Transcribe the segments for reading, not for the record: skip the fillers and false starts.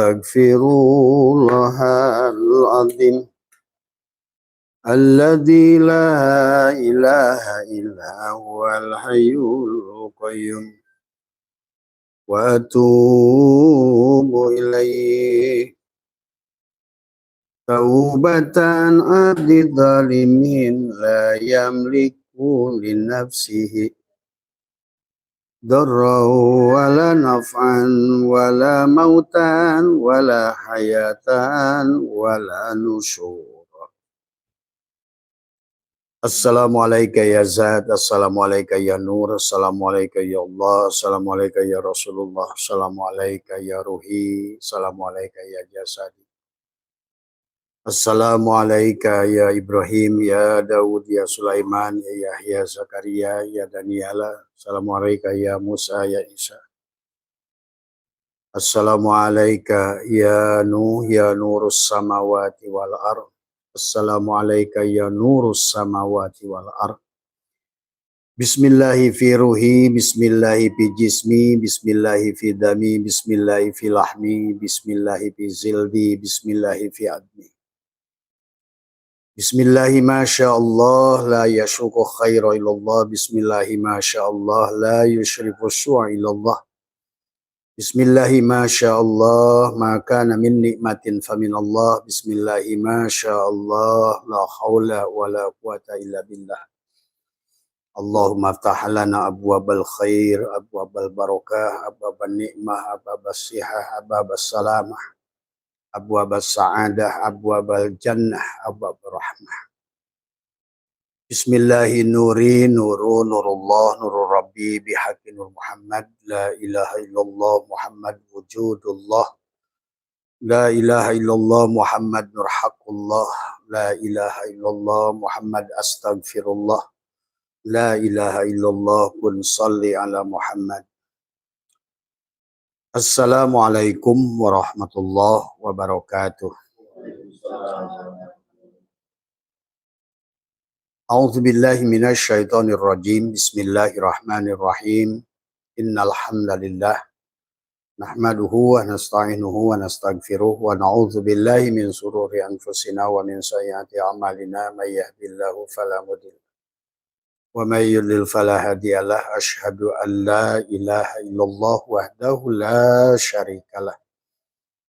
astaghfirullahal azim alladzi la ilaha illa huwal hayyul qayyum wa atubu ilaihi taubatan abdi zalimin la yamliku li nafsihi darrau wala naf'an wala mautan wala hayatan wala nusyur. Assalamualaikum ya Zat, assalamualaikum ya Nur, assalamualaikum ya Allah, assalamualaikum ya Rasulullah, assalamualaikum ya Ruhi, assalamualaikum ya Jasadi. Assalamualaikum ya Ibrahim, ya Daud, ya Sulaiman, ya Yahya, Zakaria, ya Daniela. Assalamualaikum ya Musa, ya Isa. Assalamualaikum ya Nuh, ya Nurus samawati wal ard. Assalamualaikum ya Nurus samawati wal ard. Bismillahi fi ruhi, bismillahi fi jismi, bismillahi fi dami, bismillahi fi lahmi, bismillahi fi zildi, bismillahi fi admi. Bismillahi masyaallah la yashuku khaira illallah. Bismillahi masyaallah la yushriku syu'a illallah. Bismillahi masyaallah ma kana min nikmatin faminallah. Bismillahi masyaallah la haula wala quwata illa billah. Allahumma aftah lana abwabal khair, abwabal barakah, abwabal ni'mah, abwabal sihah, abwabal salamah, abwabal sa'adah, abwabal jannah, abwabal rahmah. Bismillahi nuri nuru nurullah nurur rabbi bihaqqi nur Muhammad la ilaha illallah Muhammad wujudullah la ilaha illallah Muhammad nur haqqullah la ilaha illallah Muhammad astaghfirullah la ilaha illallah kun salli ala Muhammad. Assalamualaikum warahmatullahi wabarakatuh. A'udzu billahi minasy syaithanir rajim. Bismillahirrahmanirrahim. Innal hamdalillah nahmaduhu wa nasta'inuhu wa nastaghfiruh wa na'udzu billahi min shururi anfusina wa min sayyiati a'malina may yahdihillahu fala mudhill wa may yudlil fala hadiyalah. Asyhadu an la ilaha illallah wahdahu la syarikalah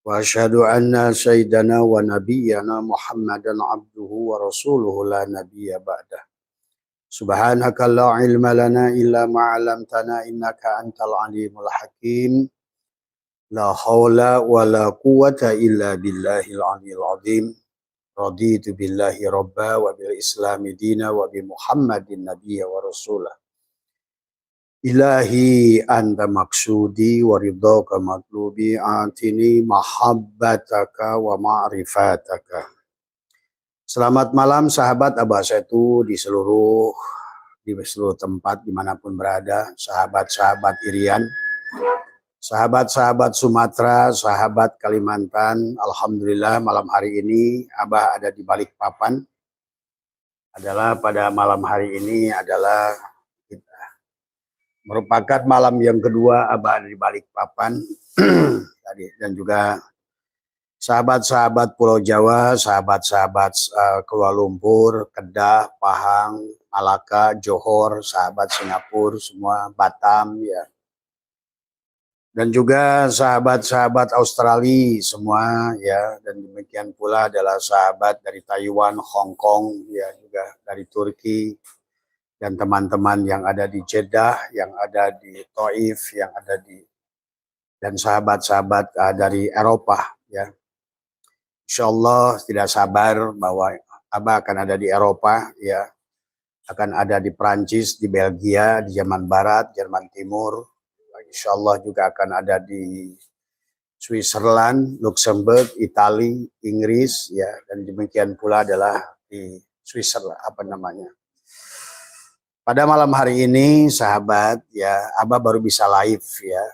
wa asyhadu anna sayyidana wa nabiyyana Muhammadan abduhu wa rasuluhu la nabiyya ba'dah. Subhanaka la ilma lana illa ma 'allamtana innaka antal alimul hakim. La haula wa la quwwata illa billahil aliyil azim. Raditu billahi rabba wa bil islami dina wa bi Muhammadin nabiyya wa rasulah. Ilahi anta maksudi wa ridhaka matlubi atini mahabbataka wa ma'rifataka. Selamat malam sahabat Abah Setu di seluruh tempat dimanapun berada, sahabat-sahabat Irian, sahabat-sahabat Sumatera, sahabat Kalimantan. Alhamdulillah malam hari ini Abah ada di Balikpapan. Pada malam hari ini adalah merupakan malam yang kedua Abah ada di Balikpapan. Dan juga sahabat-sahabat Pulau Jawa, sahabat-sahabat Kuala Lumpur, Kedah, Pahang, Malaka, Johor, sahabat Singapura, semua Batam ya. Dan juga sahabat-sahabat Australia semua ya, dan demikian pula adalah sahabat dari Taiwan, Hong Kong ya, juga dari Turki, dan teman-teman yang ada di Jeddah, yang ada di Taif, yang ada di, dan sahabat-sahabat dari Eropa ya. Insyaallah tidak sabar bahwa Abah akan ada di Eropa ya, akan ada di Prancis, di Belgia, di Jerman Barat, Jerman Timur. Insyaallah juga akan ada di Switzerland, Luxembourg, Italia, Inggris ya, dan demikian pula adalah di Switzerland Pada malam hari ini sahabat ya, Abah baru bisa live ya.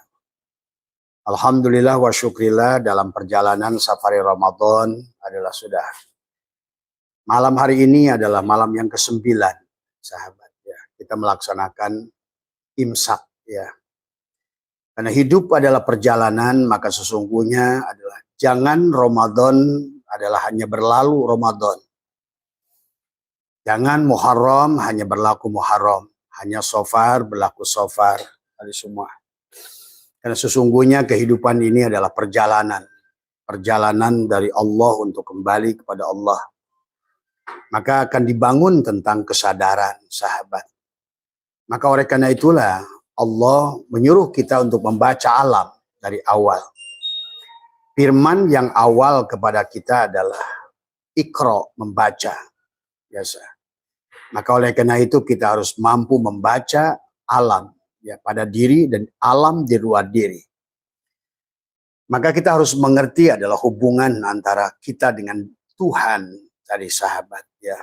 Alhamdulillah wa syukrillah dalam perjalanan safari Ramadan adalah sudah. Malam hari ini adalah malam yang ke-9 sahabat ya. Kita melaksanakan imsak ya. Karena hidup adalah perjalanan, maka sesungguhnya adalah jangan Ramadan adalah hanya berlalu Ramadan. Jangan Muharram hanya berlaku Muharram. Hanya Shofar berlaku Shofar. Tadi semua. Karena sesungguhnya kehidupan ini adalah perjalanan. Perjalanan dari Allah untuk kembali kepada Allah. Maka akan dibangun tentang kesadaran, sahabat. Maka oleh karena itulah Allah menyuruh kita untuk membaca alam dari awal. Firman yang awal kepada kita adalah Iqra, membaca. Biasa. Maka oleh karena itu kita harus mampu membaca alam ya, pada diri dan alam di luar diri. Maka kita harus mengerti adalah hubungan antara kita dengan Tuhan dari sahabat ya.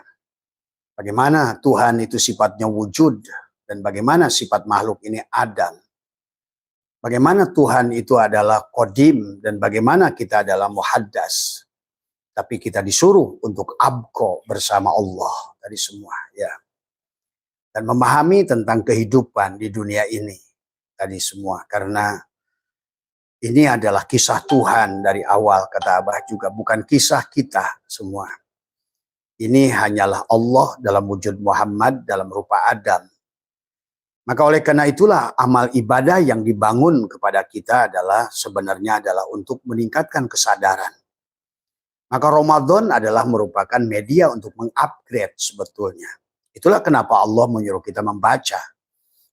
Bagaimana Tuhan itu sifatnya wujud dan bagaimana sifat makhluk ini Adam. Bagaimana Tuhan itu adalah Qadim dan bagaimana kita adalah Muhaddas. Tapi kita disuruh untuk abqa bersama Allah tadi semua ya. Dan memahami tentang kehidupan di dunia ini tadi semua. Karena ini adalah kisah Tuhan dari awal kata Abah juga. Bukan kisah kita semua. Ini hanyalah Allah dalam wujud Muhammad dalam rupa Adam. Maka oleh karena itulah amal ibadah yang dibangun kepada kita adalah sebenarnya adalah untuk meningkatkan kesadaran. Maka Ramadan adalah merupakan media untuk mengupgrade sebetulnya. Itulah kenapa Allah menyuruh kita membaca.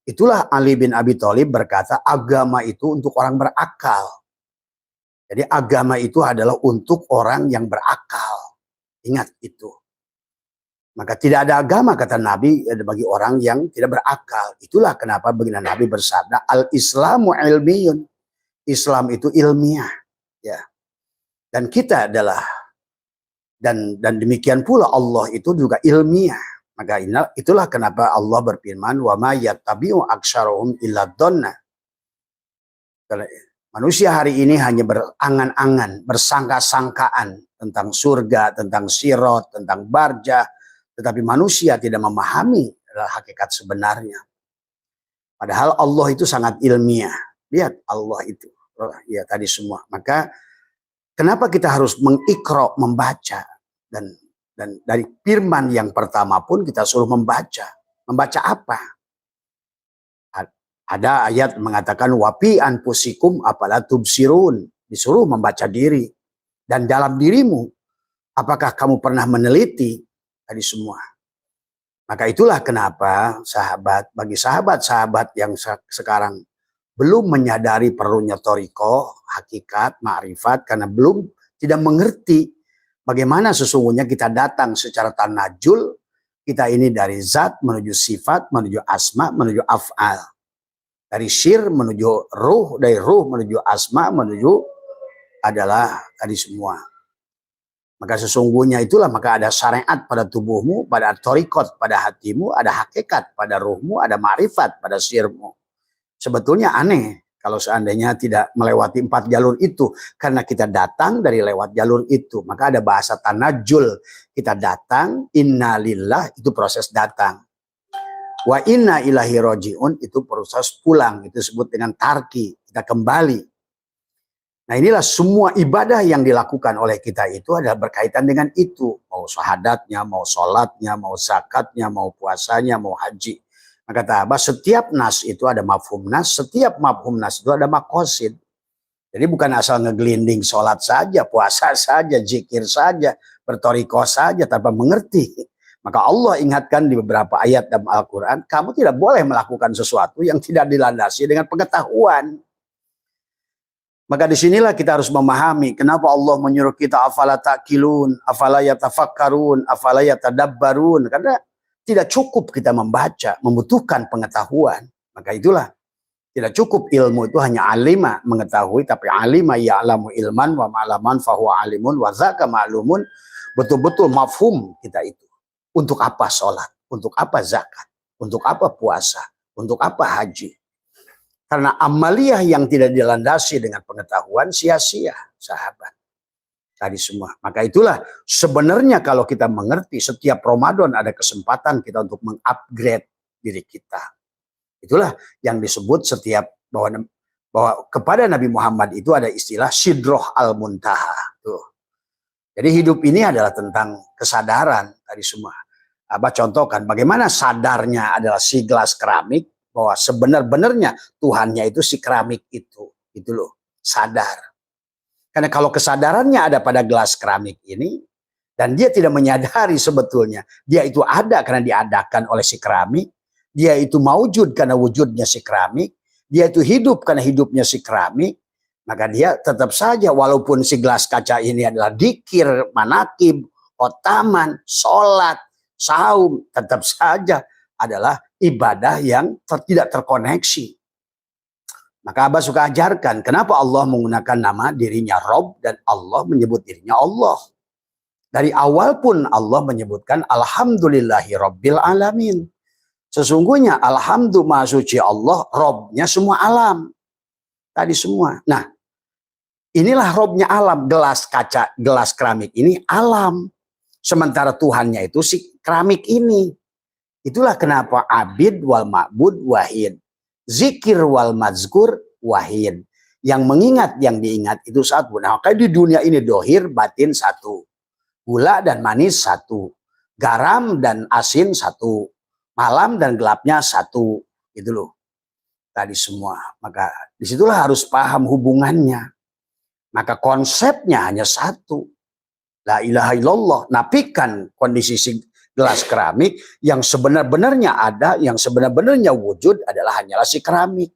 Itulah Ali bin Abi Thalib berkata agama itu untuk orang berakal. Jadi agama itu adalah untuk orang yang berakal. Ingat itu. Maka tidak ada agama kata Nabi bagi orang yang tidak berakal. Itulah kenapa baginda Nabi bersabda al-Islamu ilmiyun. Islam itu ilmiah. Ya. Dan kita adalah dan demikian pula Allah itu juga ilmiah. Maka itulah kenapa Allah berfirman wa ma yattabi'u aktsaruhum illa dhanna. Manusia hari ini hanya berangan-angan, bersangka-sangkaan tentang surga, tentang sirat, tentang barjah, tetapi manusia tidak memahami hakikat sebenarnya. Padahal Allah itu sangat ilmiah. Lihat Allah itu. Ya tadi semua. Maka kenapa kita harus mengikra, membaca dan dari firman yang pertama pun kita suruh membaca. Membaca apa? Ada ayat mengatakan wapi anfusikum apala tubsirun, disuruh membaca diri dan dalam dirimu apakah kamu pernah meneliti tadi semua. Maka itulah kenapa sahabat bagi sahabat-sahabat yang sekarang belum menyadari perlunya thariqah, hakikat, ma'rifat karena belum tidak mengerti bagaimana sesungguhnya kita datang secara tanajul, kita ini dari zat menuju sifat, menuju asma, menuju af'al. Dari syir menuju ruh, dari ruh menuju asma, menuju adalah tadi semua. Maka sesungguhnya itulah maka ada syariat pada tubuhmu, pada thariqat pada hatimu, ada hakikat pada ruhmu, ada ma'rifat pada syirmu. Sebetulnya aneh kalau seandainya tidak melewati 4 jalur itu. Karena kita datang dari lewat jalur itu. Maka ada bahasa tanajul. Kita datang, inna lillah itu proses datang. Wa inna ilahi roji'un itu proses pulang. Itu disebut dengan tarki. Kita kembali. Nah inilah semua ibadah yang dilakukan oleh kita itu adalah berkaitan dengan itu. Mau syahadatnya, mau sholatnya, mau zakatnya, mau puasanya, mau haji. Maka kata Abah, setiap nas itu ada mafhum nas, setiap mafhum nas itu ada maqasid. Jadi bukan asal ngegelinding sholat saja, puasa saja, zikir saja, berthariqah saja tanpa mengerti. Maka Allah ingatkan di beberapa ayat dalam Al-Quran, kamu tidak boleh melakukan sesuatu yang tidak dilandasi dengan pengetahuan. Maka disinilah kita harus memahami kenapa Allah menyuruh kita afala ta'qilun, afala yatafakkarun, afala yatadabbarun. Karena tidak cukup kita membaca, membutuhkan pengetahuan. Maka itulah, tidak cukup ilmu itu hanya alima mengetahui, tapi alima ya'lamu ilman wa ma'laman fahuwa alimun wa zaka ma'lumun. Betul-betul mafhum kita itu. Untuk apa sholat? Untuk apa zakat? Untuk apa puasa? Untuk apa haji? Karena amaliyah yang tidak dilandasi dengan pengetahuan sia-sia, sahabat. Tadi semua. Maka itulah sebenarnya kalau kita mengerti setiap Ramadan ada kesempatan kita untuk mengupgrade diri kita. Itulah yang disebut setiap bahwa kepada Nabi Muhammad itu ada istilah Sidroh al-Muntaha. Tuh. Jadi hidup ini adalah tentang kesadaran tadi semua. Abah contohkan bagaimana sadarnya adalah si gelas keramik bahwa sebenar-benarnya Tuhannya itu si keramik itu. Itu loh, sadar. Karena kalau kesadarannya ada pada gelas keramik ini dan dia tidak menyadari sebetulnya dia itu ada karena diadakan oleh si keramik, dia itu maujud karena wujudnya si keramik, dia itu hidup karena hidupnya si keramik, maka dia tetap saja walaupun si gelas kaca ini adalah dikir, manakib, otaman, sholat, saum, tetap saja adalah ibadah yang tidak terkoneksi. Maka Abah suka ajarkan kenapa Allah menggunakan nama dirinya Rob dan Allah menyebut dirinya Allah. Dari awal pun Allah menyebutkan Alhamdulillahi Rabbil Alamin. Sesungguhnya Alhamdulillah Maha Suci Allah, Robnya semua alam. Tadi semua. Nah, inilah Robnya alam, gelas kaca, gelas keramik ini alam. Sementara Tuhannya itu si keramik ini. Itulah kenapa abid wal ma'bud wahid. Zikir wal mazkur wahid. Yang mengingat, yang diingat itu satu. Nah, kayak di dunia ini dohir, batin satu. Gula dan manis satu. Garam dan asin satu. Malam dan gelapnya satu. Itu loh. Tadi semua. Maka disitulah harus paham hubungannya. Maka konsepnya hanya satu. La ilaha illallah. Nafikan kondisi gelas keramik yang sebenar-benarnya ada, yang sebenar-benarnya wujud adalah hanyalah si keramik.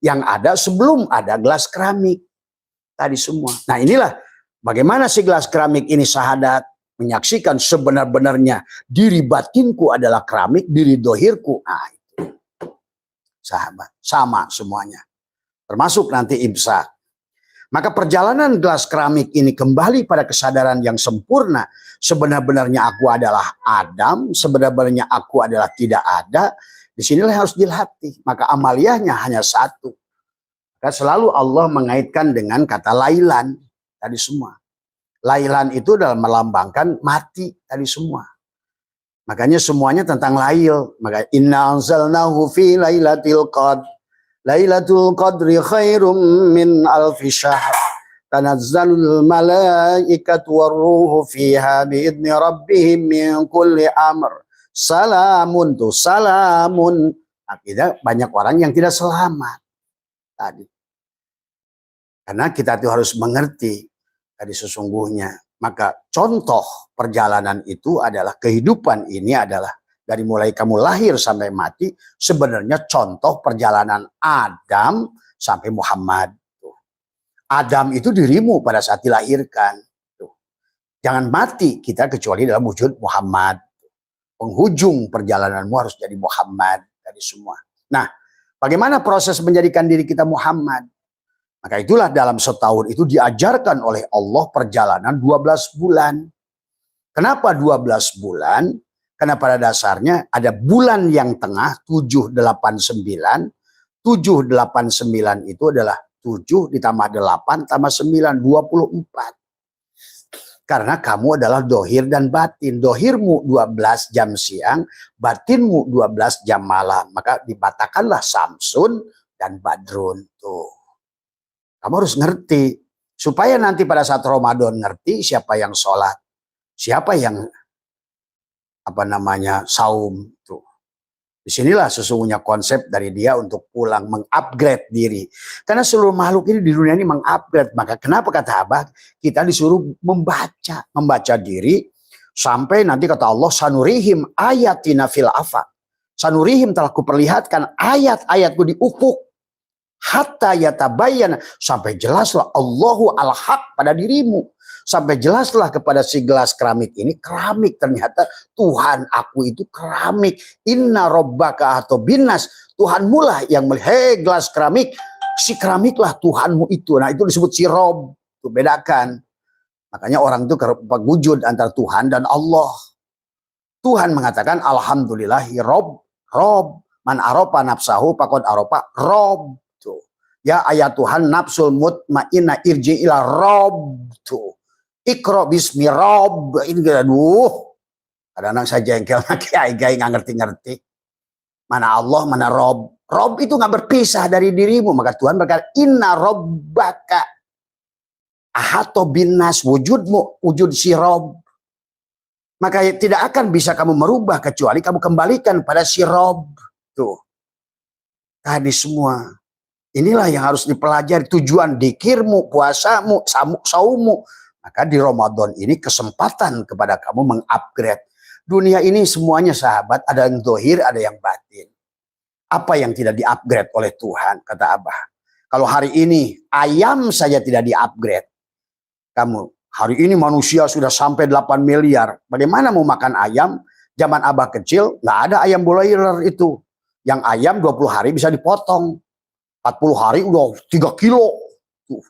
Yang ada sebelum ada gelas keramik. Tadi semua. Nah inilah bagaimana si gelas keramik ini syahadat. Menyaksikan sebenar-benarnya diri batinku adalah keramik, diri dohirku. Nah itu. Sahabat. Sama semuanya. Termasuk nanti imsak. Maka perjalanan gelas keramik ini kembali pada kesadaran yang sempurna. Sebenar-benarnya aku adalah Adam, sebenar-benarnya aku adalah tidak ada. Disinilah yang harus dilatih. Maka amaliyahnya hanya satu. Maka selalu Allah mengaitkan dengan kata lailan. Tadi semua. Lailan itu dalam melambangkan mati. Tadi semua. Makanya semuanya tentang lail. Maka inna anzalnahu fi lailatul qadr. Lailatul Qadri khairum min alfi syahr. Tanazzalul malaikatu warruhu fiha biidni rabbihim min kulli amr. Salamun tuh, salamun. Akhirnya banyak orang yang tidak selamat. Tadi. Karena kita tuh harus mengerti tadi sesungguhnya. Maka contoh perjalanan itu adalah kehidupan ini adalah dari mulai kamu lahir sampai mati, sebenarnya contoh perjalanan Adam sampai Muhammad. Adam itu dirimu pada saat dilahirkan. Jangan mati kita kecuali dalam wujud Muhammad. Penghujung perjalananmu harus jadi Muhammad. Tadi semua. Nah, bagaimana proses menjadikan diri kita Muhammad? Maka itulah dalam setahun itu diajarkan oleh Allah perjalanan 12 bulan. Kenapa 12 bulan? Karena pada dasarnya ada bulan yang tengah 789. 789 itu adalah 7 ditambah 8 tambah 9, 24. Karena kamu adalah dohir dan batin. Dohirmu 12 jam siang, batinmu 12 jam malam. Maka dibatakanlah Samsun dan Badrun. Tuh. Kamu harus ngerti. Supaya nanti pada saat Ramadan ngerti siapa yang sholat. Siapa yang saum tuh. Disinilah sesungguhnya konsep dari dia untuk pulang mengupgrade diri. Karena seluruh makhluk ini di dunia ini mengupgrade. Maka kenapa kata Abah kita disuruh membaca diri sampai nanti kata Allah sanurihim ayatina fil afaq. Sanurihim telah kuperlihatkan ayat-ayatku di ufuk hatta yatabayyana sampai jelaslah Allahu al-haq pada dirimu. Sampai jelaslah kepada si gelas keramik ini, keramik ternyata Tuhan aku itu keramik. Inna robbaka atau binas, Tuhanmu lah yang melihat, hei gelas keramik, si keramiklah Tuhanmu itu. Nah itu disebut si Rob, itu bedakan. Makanya orang itu wujud antara Tuhan dan Allah. Tuhan mengatakan Alhamdulillahi Rob, man aropa nafsahu pakod aropa Rob. Tuh. Ya ayat Tuhan nafsul mutmainna irji ila Rob. Tuh. Ikro bismi Rob. Ini aduh. Kadang-kadang saya jengkel kiai nggak ngerti-ngerti. Mana Allah, mana Rob. Rob itu nggak berpisah dari dirimu. Maka Tuhan berkata, Inna Robbaka. Ahato binas, wujudmu, wujud sirob. Maka tidak akan bisa kamu merubah kecuali kamu kembalikan pada sirob. Tuh. Tadi semua. Inilah yang harus dipelajari. Tujuan dikirmu, puasamu, saumu. Maka di Ramadan ini kesempatan kepada kamu mengupgrade. Dunia ini semuanya sahabat, ada yang zahir, ada yang batin. Apa yang tidak di-upgrade oleh Tuhan, kata Abah. Kalau hari ini ayam saja tidak di-upgrade. Kamu, hari ini manusia sudah sampai 8 miliar. Bagaimana mau makan ayam? Zaman Abah kecil, nggak ada ayam broiler itu. Yang ayam 20 hari bisa dipotong. 40 hari udah 3 kilo. Tuh.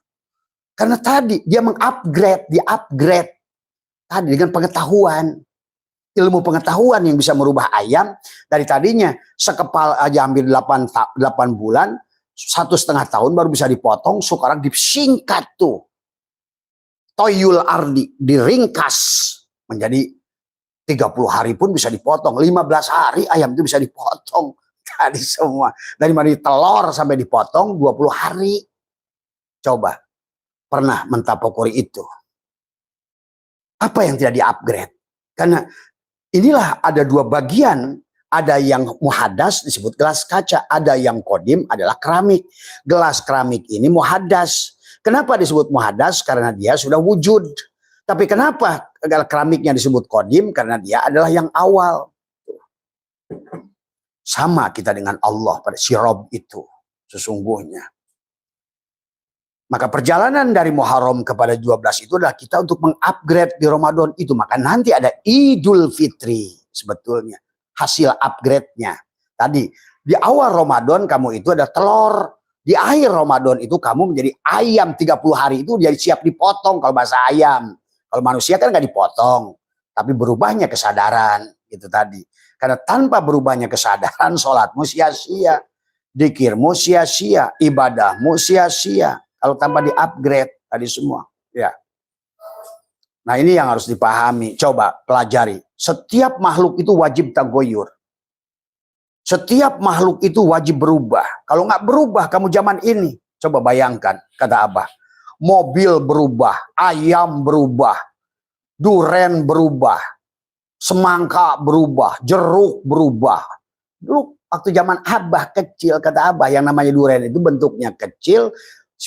Karena tadi dia mengupgrade, di-upgrade. Tadi dengan pengetahuan. Ilmu pengetahuan yang bisa merubah ayam. Dari tadinya sekepal aja ambil 8 bulan, 1,5 tahun baru bisa dipotong. Sekarang disingkat tuh. Toyul ardi, diringkas menjadi 30 hari pun bisa dipotong. 15 hari ayam itu bisa dipotong. Tadi semua. Dari mana telur sampai dipotong 20 hari. Coba. Pernah mentapokuri itu. Apa yang tidak di-upgrade? Karena inilah ada 2 bagian. Ada yang muhadas disebut gelas kaca. Ada yang kodim adalah keramik. Gelas keramik ini muhadas. Kenapa disebut muhadas? Karena dia sudah wujud. Tapi kenapa keramiknya disebut kodim? Karena dia adalah yang awal. Sama kita dengan Allah pada sirob itu. Sesungguhnya. Maka perjalanan dari Muharram kepada 12 itu adalah kita untuk mengupgrade di Ramadan itu. Maka nanti ada Idul Fitri sebetulnya. Hasil upgrade-nya. Tadi di awal Ramadan kamu itu ada telur. Di akhir Ramadan itu kamu menjadi ayam 30 hari itu jadi siap dipotong kalau bahasa ayam. Kalau manusia kan nggak dipotong. Tapi berubahnya kesadaran. Itu tadi. Karena tanpa berubahnya kesadaran sholatmu sia-sia. Dikirmu sia-sia. Ibadahmu sia-sia. Kalau tanpa di-upgrade tadi semua. Ya. Nah ini yang harus dipahami. Coba pelajari. Setiap makhluk itu wajib tagoyur. Setiap makhluk itu wajib berubah. Kalau nggak berubah kamu zaman ini. Coba bayangkan, kata Abah. Mobil berubah, ayam berubah, duren berubah, semangka berubah, jeruk berubah. Dulu waktu zaman Abah kecil, kata Abah, yang namanya duren itu bentuknya kecil,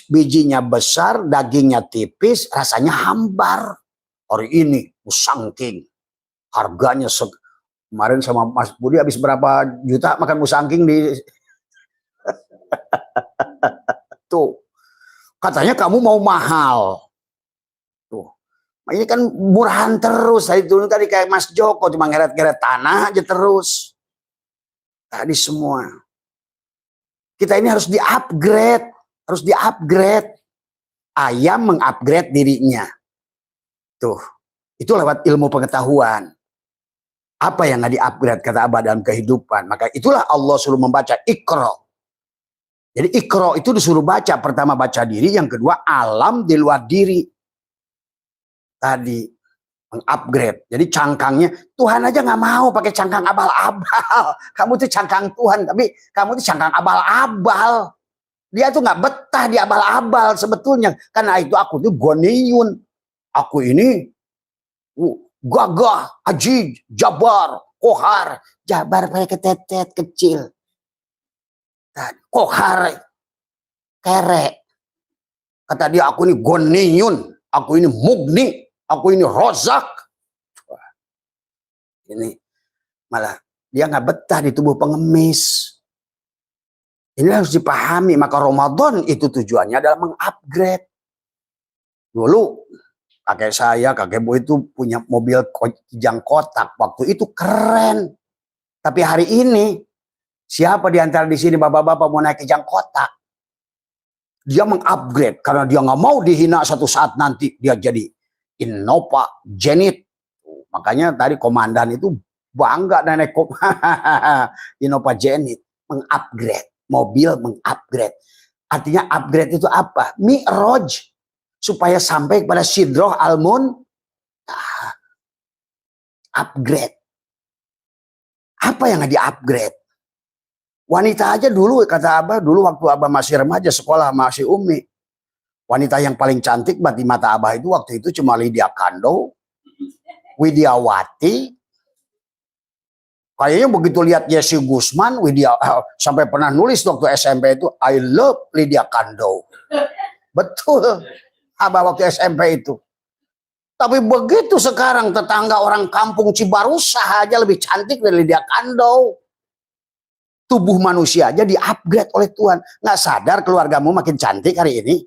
bijinya besar, dagingnya tipis, rasanya hambar. Hari ini musangking, harganya kemarin sama Mas Budi habis berapa juta makan musangking di tuh. Katanya kamu mau mahal. Tuh. Ini kan murahan terus. Tadi kayak Mas Joko cuma ngeret-ngeret tanah aja terus. Tadi semua. Kita ini harus di-upgrade, harus di-upgrade. Ayam meng-upgrade dirinya. Tuh. Itu lewat ilmu pengetahuan. Apa yang nggak di-upgrade kata Abah dalam kehidupan. Maka itulah Allah suruh membaca Iqra. Jadi Iqra itu disuruh baca. Pertama baca diri, yang kedua alam di luar diri. Tadi mengupgrade. Jadi cangkangnya, Tuhan aja nggak mau pakai cangkang abal-abal. Kamu tuh cangkang Tuhan, tapi kamu tuh cangkang abal-abal. Dia tuh nggak betah di abal-abal sebetulnya. Karena itu aku tuh goniyun. Aku ini gagah, ajij, jabar, kohar. Jabar pakai ketetet kecil. Kohar, kere. Kata dia, aku ini goniyun. Aku ini mugni. Aku ini rozak. Ini malah dia nggak betah di tubuh pengemis. Ini harus dipahami. Maka Ramadan itu tujuannya adalah mengupgrade. Dulu kakek saya, kakek Bu itu punya mobil kijang kotak. Waktu itu keren. Tapi hari ini, siapa di antara di sini bapak-bapak mau naik kijang kotak? Dia mengupgrade. Karena dia nggak mau dihina satu saat nanti. Dia jadi Innova Zenith. Makanya tadi komandan itu bangga naik Innova Zenith. Mengupgrade. Mobil mengupgrade. Artinya upgrade itu apa? Mi'raj. Supaya sampai kepada Sidroh Al-Mun. Upgrade. Apa yang nggak di-upgrade? Wanita aja dulu, kata Abah, dulu waktu Abah masih remaja, sekolah masih umi. Wanita yang paling cantik di mata Abah itu waktu itu cuma Lydia Kandou, Widiawati. Kayaknya begitu lihat Yesi Gusman, sampai pernah nulis waktu SMP itu, I love Lydia Kandou. Betul, Abah waktu SMP itu. Tapi begitu sekarang tetangga orang kampung Cibarusah aja lebih cantik dari Lydia Kandou. Tubuh manusia aja di-upgrade oleh Tuhan. Nggak sadar keluargamu makin cantik hari ini?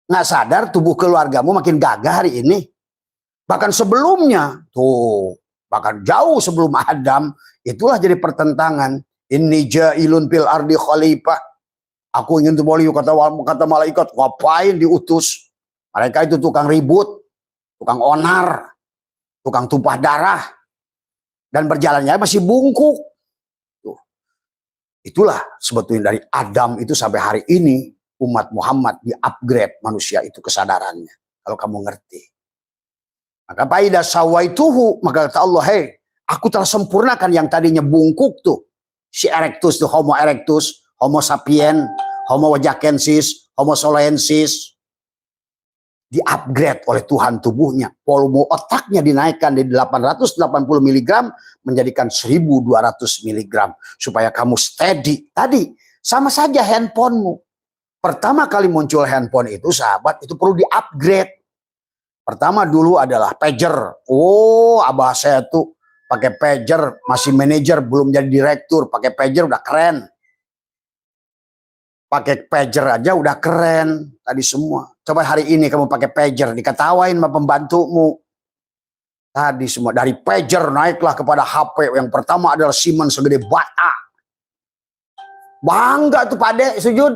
Nggak sadar tubuh keluargamu makin gagah hari ini? Bahkan sebelumnya, bahkan jauh sebelum Adam, itulah jadi pertentangan. Inni ja'ilun fil ardi khalifah. Aku ingin tumbuh, kata malaikat, ngapain diutus? Mereka itu tukang ribut, tukang onar, tukang tumpah darah, dan berjalannya masih bungkuk. Itulah sebetulnya dari Adam itu sampai hari ini, umat Muhammad di-upgrade manusia itu kesadarannya. Kalau kamu ngerti. Maka faida sawaituhu, maka kata Allah, hei, aku telah sempurnakan yang tadinya bungkuk tuh. Si erectus tuh, Homo erectus, Homo sapien, Homo wajakensis, Homo solensis. Di-upgrade oleh Tuhan tubuhnya. Volume otaknya dinaikkan dari 880 mg menjadikan 1200 mg. Supaya kamu steady. Tadi, sama saja handphonemu. Pertama kali muncul handphone itu, sahabat, itu perlu di-upgrade. Pertama dulu adalah pager. Oh, Abah saya tuh pakai pager, masih manajer, belum jadi direktur. Pakai pager udah keren. Pakai pager aja udah keren. Tadi semua. Coba hari ini kamu pakai pager, diketawain sama pembantumu. Tadi semua. Dari pager naiklah kepada HP. Yang pertama adalah Siemens segede bata. Bangga tuh Pak Dek, sujud.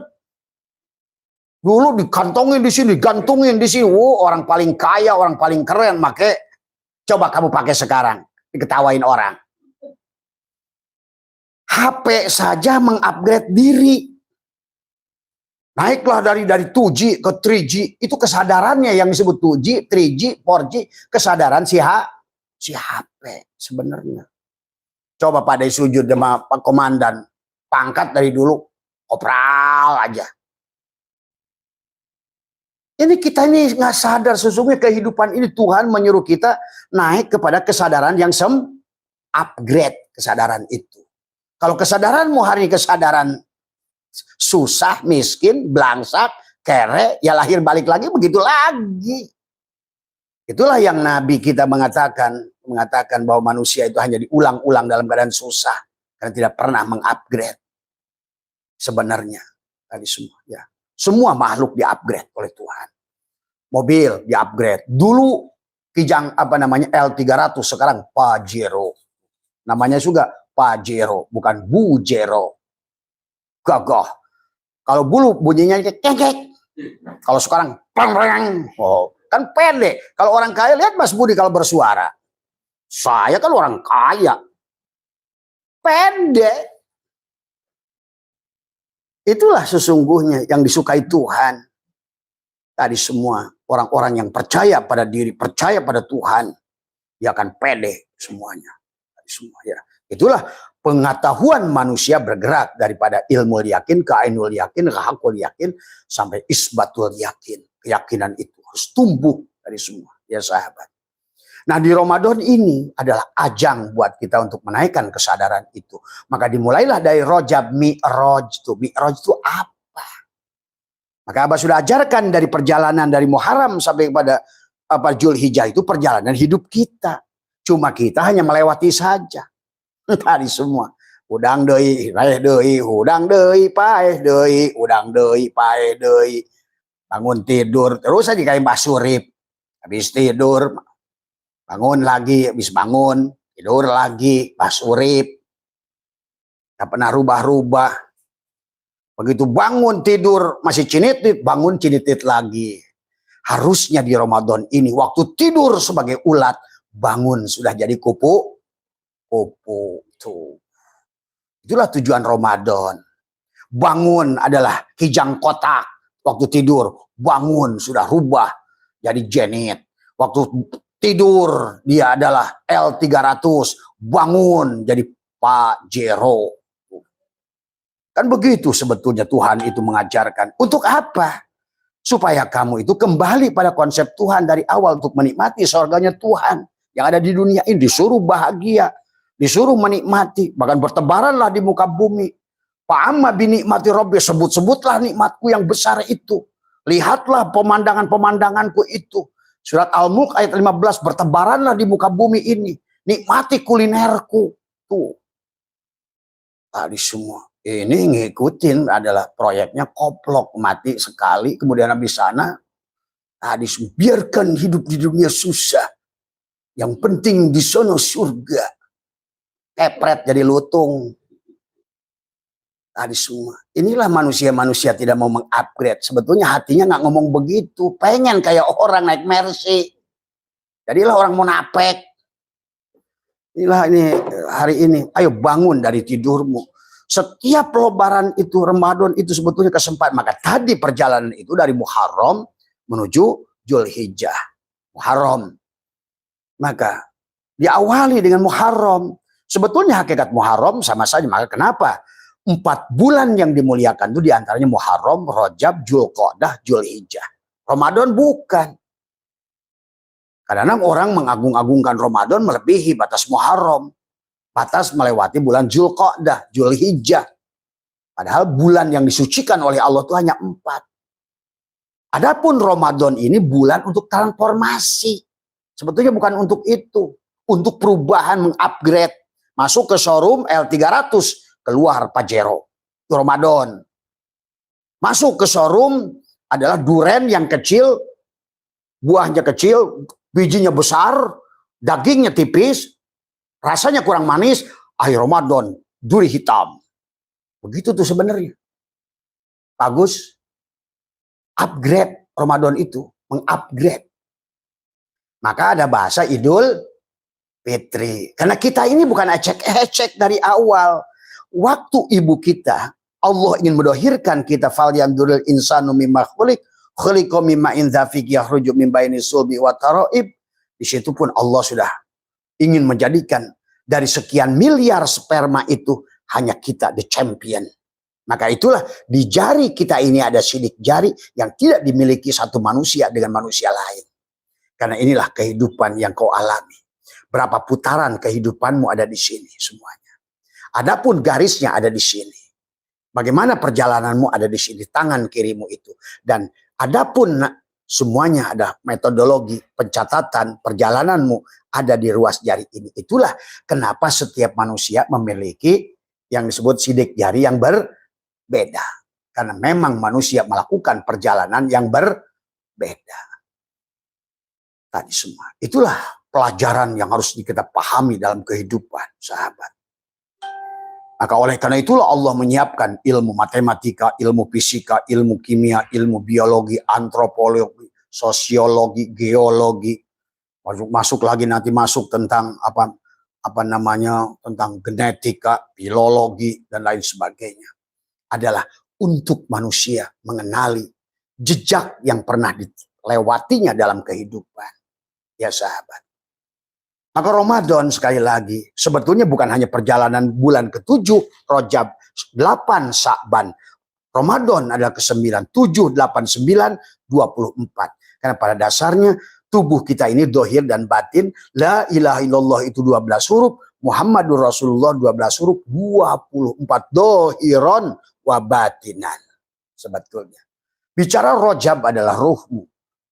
Dulu dikantongin di sini, gantungin di sini. Oh, orang paling kaya, orang paling keren. Make, coba kamu pakai sekarang. Diketawain orang. HP saja mengupgrade diri. Naiklah dari 2G ke 3G. Itu kesadarannya yang disebut 2G, 3G, 4G. Kesadaran si HP sebenarnya. Coba pada sujud sama Pak Komandan. Pangkat dari dulu. Kopral aja. Ini kita ini nggak sadar sesungguhnya kehidupan ini Tuhan menyuruh kita naik kepada kesadaran yang upgrade kesadaran itu. Kalau kesadaranmu hari ini kesadaran susah, miskin, belangsak, kere, ya lahir balik lagi begitu lagi. Itulah yang Nabi kita mengatakan bahwa manusia itu hanya diulang-ulang dalam keadaan susah karena tidak pernah mengupgrade. Sebenarnya tadi semua ya. Semua makhluk di-upgrade oleh Tuhan. Mobil di-upgrade. Dulu Kijang L300, sekarang Pajero. Namanya juga Pajero, bukan Bujero. Gagah. Kalau dulu bunyinya kekek. Kalau sekarang peng. Oh, kan pede. Kalau orang kaya, lihat Mas Budi kalau bersuara. Saya kan orang kaya. Pede. Itulah sesungguhnya yang disukai Tuhan. Tadi semua orang-orang yang percaya pada diri, percaya pada Tuhan, dia akan pede semuanya. Tadi semua ya. Itulah pengetahuan manusia bergerak daripada ilmu yakin ke ainul yakin, ke hakul yakin sampai isbatul yakin. Keyakinan itu harus tumbuh dari semua, ya sahabat. Nah, di Ramadan ini adalah ajang buat kita untuk menaikkan kesadaran itu. Maka dimulailah dari Rojab Mi'raj itu. Mi'raj itu apa? Maka Abah sudah ajarkan dari perjalanan dari Muharram sampai kepada Zulhijjah itu perjalanan hidup kita. Cuma kita hanya melewati saja. Tadi semua. Udang deui, raeh deui, udang deui, paeh deui, udang deui, paeh deui. Bangun tidur, terus aja kayak Mbah Surip. Habis tidur, bangun lagi, habis bangun, tidur lagi, Mbah Surip. Gak pernah rubah-rubah. Begitu bangun tidur, masih cinitit, bangun cinitit lagi. Harusnya di Ramadan ini, waktu tidur sebagai ulat, bangun sudah jadi kupu. Tuh. Itulah tujuan Ramadan. Bangun adalah kijang kotak. Waktu tidur, bangun sudah rubah jadi jenit. Waktu tidur, dia adalah L300. Bangun jadi Pajero. Kan begitu sebetulnya Tuhan itu mengajarkan. Untuk apa? Supaya kamu itu kembali pada konsep Tuhan dari awal untuk menikmati surganya Tuhan yang ada di dunia ini. Disuruh bahagia, disuruh menikmati, bahkan bertebaranlah di muka bumi. Fa'amma binikmati Rabbi, sebut-sebutlah nikmatku yang besar itu. Lihatlah pemandangan-pemandanganku itu. Surat Al-Mulk ayat 15, bertebaranlah di muka bumi ini. Nikmati kulinerku. Tuh. Tadi semua. Ini ngikutin adalah proyeknya koplok, mati sekali, kemudian habis sana. Tadi semua. Biarkan hidup di dunia susah. Yang penting di sono surga. Kepret jadi lutung. Tadi semua. Inilah manusia-manusia tidak mau mengupgrade. Sebetulnya hatinya nggak ngomong begitu. Pengen kayak orang naik Mercy. Jadilah orang munafik. Inilah ini hari ini. Ayo bangun dari tidurmu. Setiap lebaran itu, Ramadan itu sebetulnya kesempatan. Maka tadi perjalanan itu dari Muharram menuju Zulhijjah. Muharram. Maka diawali dengan Muharram. Sebetulnya hakikat Muharram sama saja. Maka kenapa? 4 bulan yang dimuliakan itu diantaranya Muharram, Rajab, Dzulqa'dah, Zulhijjah. Ramadan bukan. Kadang-kadang orang mengagung-agungkan Ramadan melebihi batas Muharram. Batas melewati bulan Dzulqa'dah, Zulhijjah. Padahal bulan yang disucikan oleh Allah itu hanya 4. Adapun Ramadan ini bulan untuk transformasi. Sebetulnya bukan untuk itu. Untuk perubahan, mengupgrade. Masuk ke showroom L300. Keluar Pajero. Itu Ramadan. Masuk ke showroom adalah duren yang kecil. Buahnya kecil. Bijinya besar. Dagingnya tipis. Rasanya kurang manis. Akhir Ramadan. Duri hitam. Begitu tuh sebenarnya. Bagus. Upgrade Ramadan itu. Mengupgrade. Maka ada bahasa Idul Fitri. Karena kita ini bukan ecek-ecek dari awal. Waktu ibu kita, Allah ingin mendohirkan kita. Falyanzuril insanu mimma khuliq. Khuliqa mimma indzafiq yakhruju min baini sulbi wa taraib. Di situ pun Allah sudah ingin menjadikan dari sekian miliar sperma itu hanya kita the champion. Maka itulah di jari kita ini ada sidik jari yang tidak dimiliki satu manusia dengan manusia lain. Karena inilah kehidupan yang kau alami. Berapa putaran kehidupanmu ada di sini semuanya. Adapun garisnya ada di sini. Bagaimana perjalananmu ada di sini, tangan kirimu itu. Dan adapun semuanya ada metodologi, pencatatan, perjalananmu ada di ruas jari ini. Itulah kenapa setiap manusia memiliki yang disebut sidik jari yang berbeda. Karena memang manusia melakukan perjalanan yang berbeda. Tadi semua. Itulah pelajaran yang harus kita pahami dalam kehidupan, sahabat. Maka oleh karena itulah Allah menyiapkan ilmu matematika, ilmu fisika, ilmu kimia, ilmu biologi, antropologi, sosiologi, geologi. Masuk lagi nanti masuk tentang apa namanya, tentang genetika, biologi dan lain sebagainya. Adalah untuk manusia mengenali jejak yang pernah dilewatinya dalam kehidupan. Ya sahabat. Maka Ramadan sekali lagi sebetulnya bukan hanya perjalanan bulan ke-7 Rajab, 8 Sya'ban. Ramadan adalah ke-9, 7, 8, 9, 24. Karena pada dasarnya tubuh kita ini dohir dan batin. La ilaha illallah itu 12 huruf. Muhammadur Rasulullah 12 huruf. 24 dohiron wa batinan. Sebetulnya. Bicara Rajab adalah ruhmu.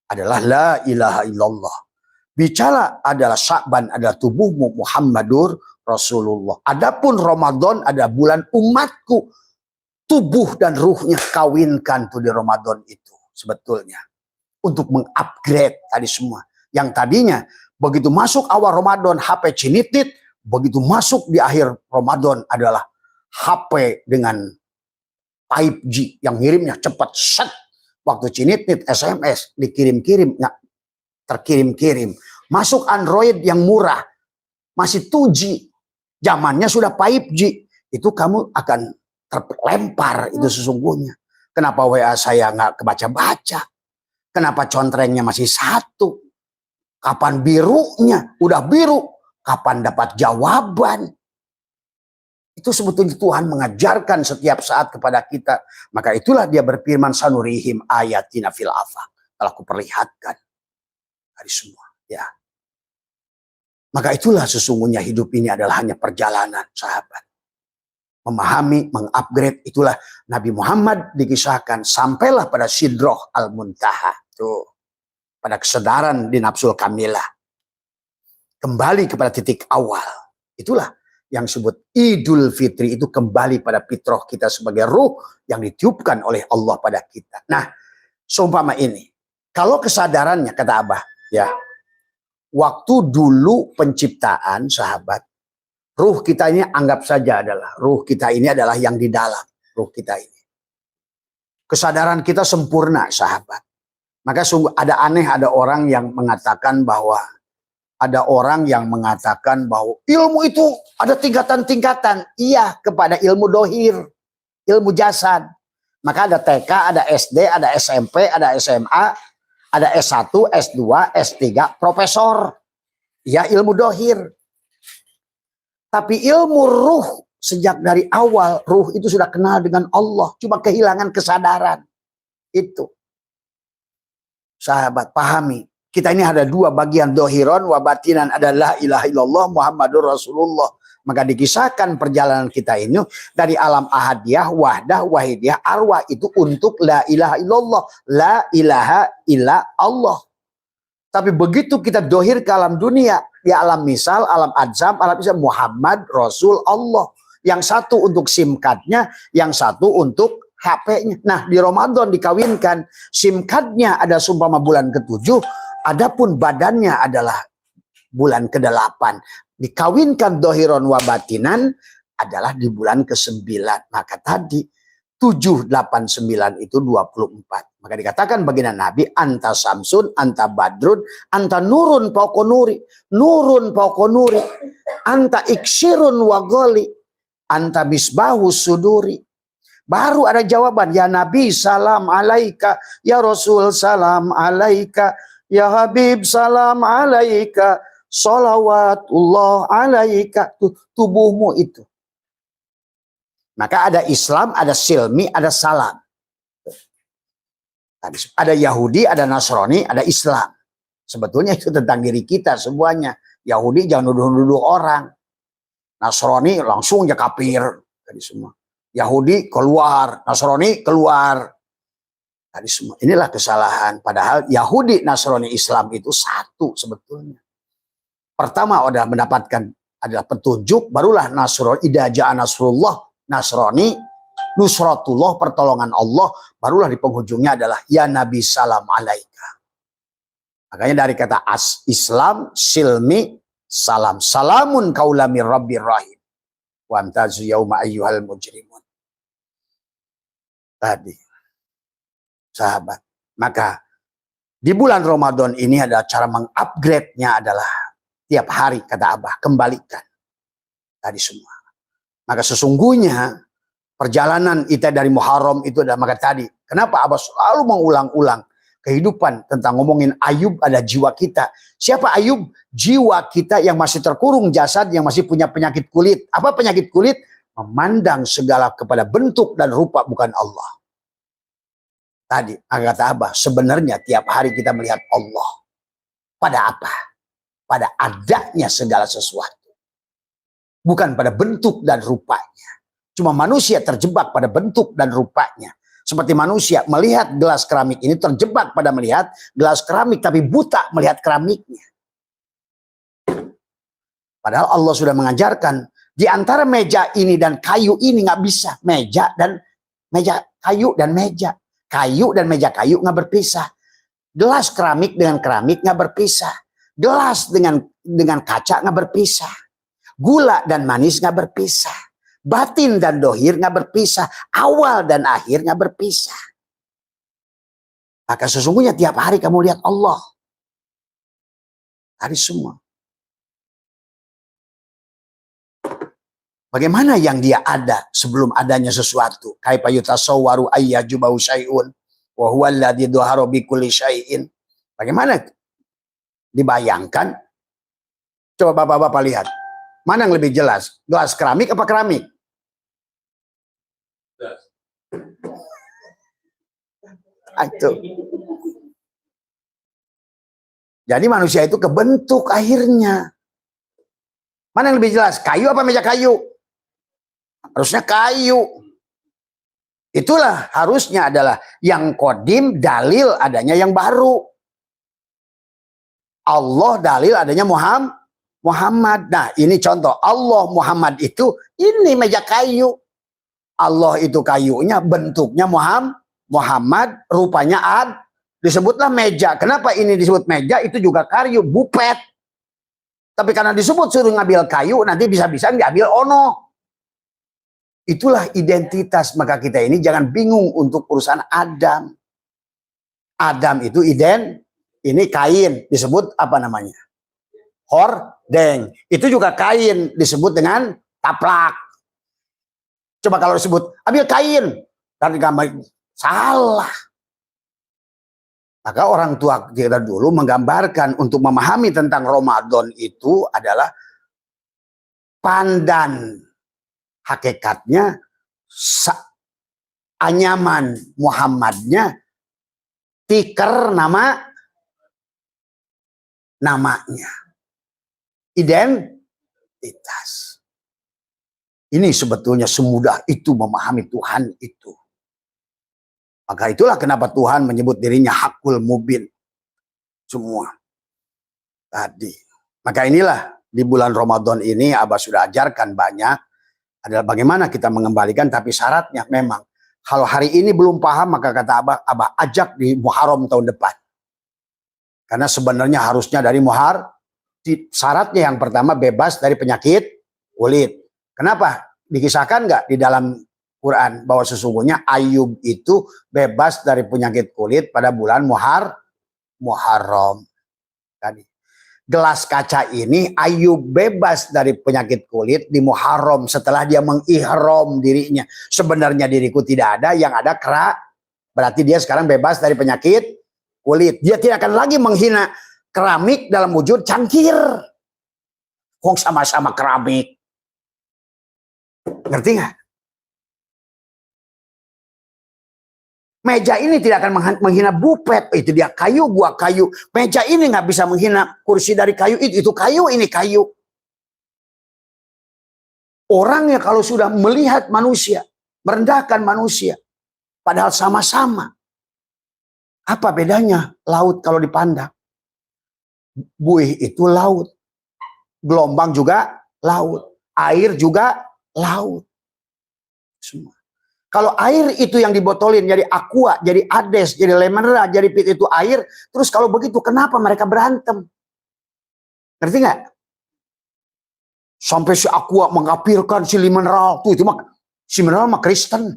Adalah la ilaha illallah. Bicara adalah Sya'ban adalah tubuhmu Muhammadur Rasulullah. Adapun Ramadan adalah bulan umatku. Tubuh dan ruhnya kawinkan tuh di Ramadan itu sebetulnya. Untuk mengupgrade tadi semua. Yang tadinya begitu masuk awal Ramadan HP cinitit. Begitu masuk di akhir Ramadan adalah HP dengan 5G yang ngirimnya cepat set. Waktu cinitit SMS dikirim-kirim. Nah, terkirim-kirim. Masuk Android yang murah. Masih 2G. Zamannya sudah 5G. Itu kamu akan terlempar itu sesungguhnya. Kenapa WA saya nggak kebaca-baca? Kenapa contrengnya masih 1? Kapan birunya? Udah biru. Kapan dapat jawaban? Itu sebetulnya Tuhan mengajarkan setiap saat kepada kita. Maka itulah dia berfirman, sanurihim ayatina fil afaq. Telah kuperlihatkan dari semua. Ya. Maka itulah sesungguhnya hidup ini adalah hanya perjalanan, sahabat. Memahami, mengupgrade, itulah Nabi Muhammad dikisahkan sampailah pada Sidroh Al-Muntaha. Tuh, pada kesadaran di nafsul kamilah. Kembali kepada titik awal. Itulah yang disebut Idul Fitri, itu kembali pada fitrah kita sebagai ruh yang ditiupkan oleh Allah pada kita. Nah, seumpama ini, kalau kesadarannya, kata Abah, ya, waktu dulu penciptaan, sahabat, ruh kita ini anggap saja adalah, ruh kita ini adalah yang di dalam, ruh kita ini. Kesadaran kita sempurna, sahabat. Maka sungguh ada aneh, ada orang yang mengatakan bahwa ilmu itu ada tingkatan-tingkatan. Iya, kepada ilmu dohir, ilmu jasad. Maka ada TK, ada SD, ada SMP, ada SMA, ada S1, S2, S3, profesor. Ya, ilmu dohir. Tapi ilmu ruh, sejak dari awal, ruh itu sudah kenal dengan Allah. Cuma kehilangan kesadaran. Itu. Sahabat, pahami. Kita ini ada dua bagian, dohiron wa batinan, adalah ilaha illallah Muhammadur Rasulullah. Maka dikisahkan perjalanan kita ini dari alam ahadiyah, wahdah, wahidiyah, arwah itu untuk la ilaha illallah. La ilaha illa Allah. Tapi begitu kita dohir ke alam dunia, di alam misal, alam adzam, alam isam, Muhammad Rasul Allah. Yang satu untuk SIM card-nya, yang satu untuk HP-nya. Nah, di Ramadan dikawinkan, SIM card-nya ada sumpama bulan ke-7, adapun badannya adalah bulan ke-8. Dikawinkan dohiron wa batinan adalah di bulan ke-9. Maka tadi 7, 8, 9 itu 24. Maka dikatakan baginda Nabi, anta samsun, anta badrun, anta nurun paukonuri, nurun paukonuri, anta iksirun wa goli, anta misbahu suduri. Baru ada jawaban, ya Nabi salam alaika, ya Rasul salam alaika, ya Habib salam alaika, sholawatullah alaika. Tubuhmu itu. Maka ada Islam, ada silmi, ada salam. Ada Yahudi, ada Nasrani, ada Islam. Sebetulnya itu tentang diri kita semuanya. Yahudi jangan nuduh-nuduh orang. Nasrani langsung ya kafir. Tadi semua. Yahudi keluar, Nasrani keluar. Tadi semua. Inilah kesalahan. Padahal Yahudi, Nasrani, Islam itu satu sebetulnya. Pertama udah mendapatkan adalah petunjuk, barulah Nasrani, idza jaa nasrullah, Nasrani, nusratullah, pertolongan Allah, barulah di penghujungnya adalah ya Nabi salam alaika. Makanya dari kata Islam, silmi, salam. Salamun kaulamir rabbir rahim. Wa amtazu yauma ayyuhal mujrimun. Tadi. Sahabat. Maka di bulan Ramadan ini adalah cara mengupgrade-nya adalah tiap hari, kata Abah, kembalikan. Tadi semua. Maka sesungguhnya perjalanan kita dari Muharram itu adalah, maka tadi, kenapa Abah selalu mengulang-ulang kehidupan tentang ngomongin Ayub ada jiwa kita. Siapa Ayub? Jiwa kita yang masih terkurung jasad, yang masih punya penyakit kulit. Apa penyakit kulit? Memandang segala kepada bentuk dan rupa bukan Allah. Tadi, kata Abah, sebenarnya tiap hari kita melihat Allah. Pada apa? Pada adanya segala sesuatu. Bukan pada bentuk dan rupanya. Cuma manusia terjebak pada bentuk dan rupanya. Seperti manusia melihat gelas keramik ini terjebak pada melihat gelas keramik, tapi buta melihat keramiknya. Padahal Allah sudah mengajarkan di antara meja ini dan kayu ini nggak bisa. Meja dan meja, kayu dan meja. Kayu dan meja kayu nggak berpisah. Gelas keramik dengan keramik nggak berpisah. Gelas dengan kaca nggak berpisah. Gula dan manis nggak berpisah. Batin dan dohir nggak berpisah. Awal dan akhir nggak berpisah. Maka sesungguhnya tiap hari kamu lihat Allah. Hari semua. Bagaimana yang dia ada sebelum adanya sesuatu? Kaifa yutasawwaru ayyajubahu syai'un wa huwa alladzi dhahara bi kulli syai'in. Bagaimana dibayangkan? Coba Bapak-bapak lihat. Mana yang lebih jelas? Gelas keramik apa keramik? Itu. Jadi manusia itu kebentuk akhirnya. Mana yang lebih jelas? Kayu apa meja kayu? Harusnya kayu. Itulah harusnya adalah yang kodim dalil adanya yang baru. Allah dalil adanya Muhammad. Nah ini contoh. Allah Muhammad itu ini meja kayu. Allah itu kayunya, bentuknya Muhammad, rupanya disebutlah meja. Kenapa ini disebut meja? Itu juga kayu, bupet. Tapi karena disebut suruh ngambil kayu, nanti bisa-bisa diambil ono. Itulah identitas. Maka kita ini jangan bingung untuk urusan Adam. Adam itu ini kain, disebut apa namanya? Hordeng. Itu juga kain, disebut dengan taplak. Coba kalau disebut ambil kain, dan gambar salah. Maka orang tua kita dulu menggambarkan untuk memahami tentang Ramadan itu adalah pandan hakikatnya, anyaman Muhammadnya, tikar namanya, identitas. Ini sebetulnya semudah itu memahami Tuhan itu. Maka itulah kenapa Tuhan menyebut dirinya Hakul Mubin. Semua. Tadi. Maka inilah di bulan Ramadan ini Abah sudah ajarkan banyak. Adalah bagaimana kita mengembalikan. Tapi syaratnya memang. Kalau hari ini belum paham maka kata Abah ajak di Muharram tahun depan. Karena sebenarnya harusnya dari syaratnya yang pertama bebas dari penyakit kulit. Kenapa? Dikisahkan nggak di dalam Quran bahwa sesungguhnya Ayub itu bebas dari penyakit kulit pada bulan Muharram. Tadi. Gelas kaca ini Ayub bebas dari penyakit kulit di Muharram setelah dia mengihram dirinya. Sebenarnya diriku tidak ada, yang ada kerak. Berarti dia sekarang bebas dari penyakit kulit. Dia tidak akan lagi menghina keramik dalam wujud cangkir. Kok sama-sama keramik. Ngerti nggak? Meja ini tidak akan menghina bupet. Itu dia kayu, gua kayu. Meja ini nggak bisa menghina kursi dari kayu. Itu kayu, ini kayu. Orangnya kalau sudah melihat manusia, merendahkan manusia. Padahal sama-sama. Apa bedanya laut kalau dipandang? Buih itu laut. Gelombang juga laut. Air juga laut. Semua. Kalau air itu yang dibotolin jadi aqua, jadi ades, jadi lemera, jadi pit itu air. Terus kalau begitu kenapa mereka berantem? Ngerti nggak? Sampai si aqua mengapirkan si mineral tuh, itu mah si mineral mah Kristen.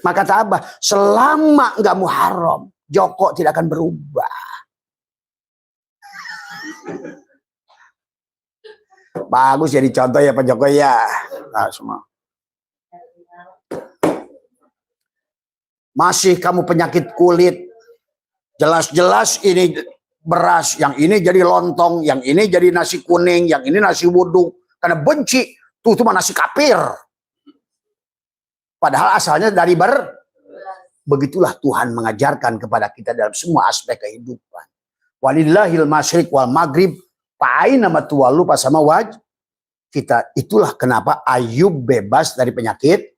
Maka kata Abah, selama nggak Muharram, Joko tidak akan berubah. Bagus jadi contoh ya Pak Joko ya. Nah, semua. Masih kamu penyakit kulit. Jelas-jelas ini beras, yang ini jadi lontong, yang ini jadi nasi kuning, yang ini nasi wuduk. Karena benci, tuh cuma nasi kapir. Padahal asalnya dari begitulah Tuhan mengajarkan kepada kita dalam semua aspek kehidupan. Walillahil masyriq wal maghrib. Pa'aina matuwalu pasama kita. Itulah kenapa Ayub bebas dari penyakit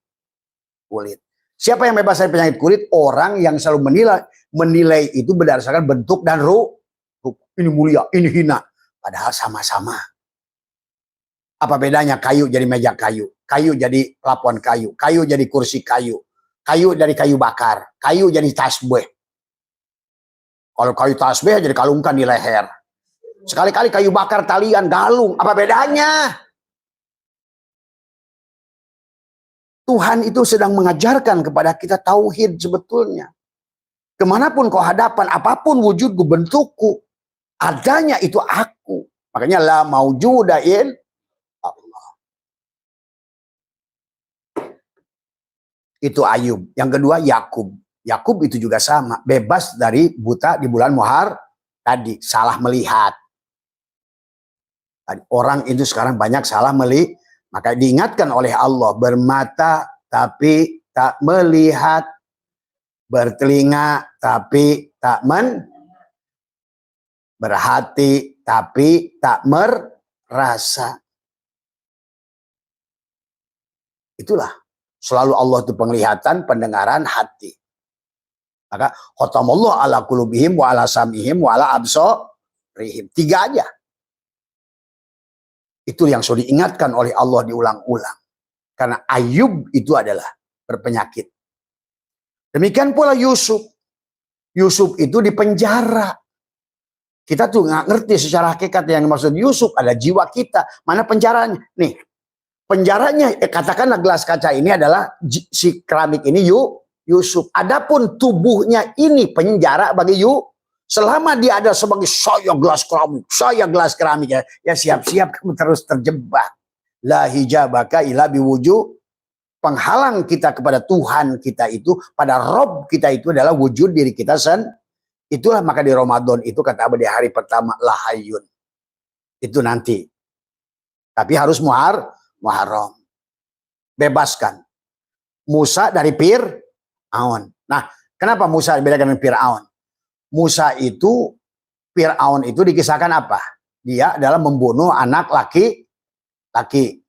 kulit. Siapa yang bebas dari penyakit kulit? Orang yang selalu menilai itu berdasarkan bentuk dan rupa. Ini mulia, ini hina. Padahal sama-sama. Apa bedanya kayu jadi meja kayu? Kayu jadi plafon kayu. Kayu jadi kursi kayu. Kayu dari kayu bakar. Kayu jadi tasbih. Kalau kayu tasbih jadi kalungkan di leher. Sekali-kali kayu bakar talian, galung. Apa bedanya? Tuhan itu sedang mengajarkan kepada kita tauhid sebetulnya. Kemanapun kau hadapan, apapun wujudku, bentukku, adanya itu aku. Makanya la maujuda il Allah. Itu Ayub. Yang kedua Yakub. Yakub itu juga sama. Bebas dari buta di bulan Muharram. Tadi salah melihat. Orang itu sekarang banyak salah melihat. Maka diingatkan oleh Allah, bermata tapi tak melihat, bertelinga tapi tak berhati tapi tak merasa. Itulah selalu Allah itu penglihatan, pendengaran, hati. Maka khatamallahu ala qulubihim wa ala sam'ihim wa ala absarihim. 3 aja. Itu yang sudah diingatkan oleh Allah diulang-ulang. Karena Ayub itu adalah berpenyakit. Demikian pula Yusuf. Yusuf itu di penjara. Kita tuh nggak ngerti secara hakikat yang maksud Yusuf ada jiwa kita. Mana penjaranya? Nih, penjaranya katakanlah gelas kaca ini adalah si keramik ini Yusuf. Adapun tubuhnya ini penjara bagi selama dia ada sebagai saya gelas keramik ya siap-siap kamu terus terjebak. La hijabaka ila biwujud. Penghalang kita kepada Tuhan kita itu, pada Rob kita itu adalah wujud diri kita Itulah maka di Ramadan itu kata Abah di hari pertama lahayun. Itu nanti. Tapi harus Muharram. Bebaskan. Musa dari Fir'aun. Nah, kenapa Musa dibedakan dengan Fir'aun? Musa itu, Fir'aun itu dikisahkan apa? Dia adalah membunuh anak laki-laki.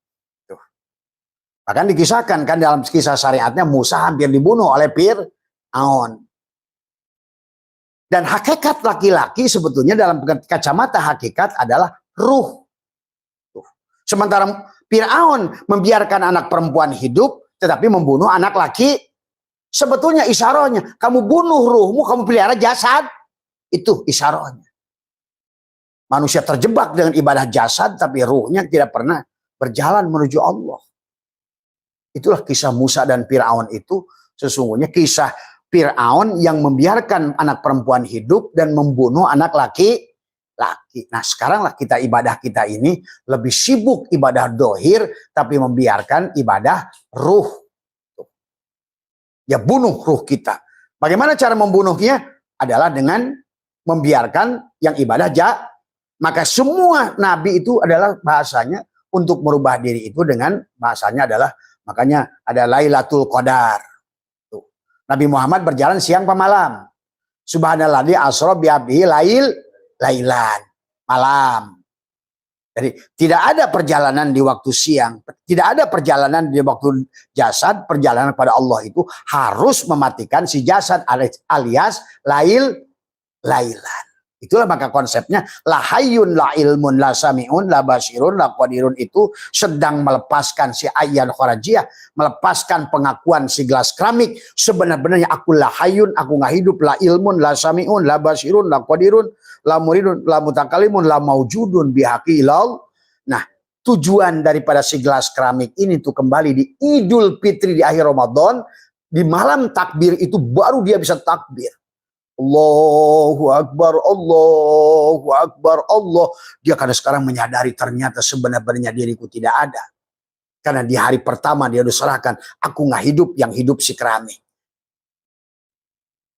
Bahkan dikisahkan kan dalam kisah syariatnya Musa hampir dibunuh oleh Fir'aun. Dan hakikat laki-laki sebetulnya dalam kacamata hakikat adalah ruh. Sementara Fir'aun membiarkan anak perempuan hidup tetapi membunuh anak laki. Sebetulnya isyaratnya kamu bunuh ruhmu, kamu pelihara jasad. Itu isyaratnya. Manusia terjebak dengan ibadah jasad tapi ruhnya tidak pernah berjalan menuju Allah. Itulah kisah Musa dan Fir'aun itu sesungguhnya kisah Fir'aun yang membiarkan anak perempuan hidup dan membunuh anak laki-laki. Nah sekaranglah kita ibadah kita ini lebih sibuk ibadah dohir tapi membiarkan ibadah ruh. Ya bunuh ruh kita. Bagaimana cara membunuhnya? Adalah dengan membiarkan yang ibadah Maka semua nabi itu adalah bahasanya untuk merubah diri itu dengan bahasanya adalah makanya ada Lailatul Qadar. Tuh. Nabi Muhammad berjalan siang ke malam. Subhanalladzi asra bi abdihi lailan, malam. Jadi tidak ada perjalanan di waktu siang, tidak ada perjalanan di waktu jasad, perjalanan pada Allah itu harus mematikan si jasad alias lailan. Itulah maka konsepnya la hayyun la ilmun la sami'un la basirun la qadirun itu sedang melepaskan si ayyan kharajiyah, melepaskan pengakuan si gelas keramik. Sebenarnya aku la hayyun, aku nggak hidup, la ilmun la sami'un la basirun la qadirun la muridun la mutakalimun la maujudun bihaqi ilal. Nah, tujuan daripada si gelas keramik ini tuh kembali di Idul Fitri di akhir Ramadan, di malam takbir itu baru dia bisa takbir. Allahu Akbar, Allahu Akbar, Allah. Dia karena sekarang menyadari ternyata sebenarnya diriku tidak ada. Karena di hari pertama dia diserahkan, aku nggak hidup, yang hidup si keramik.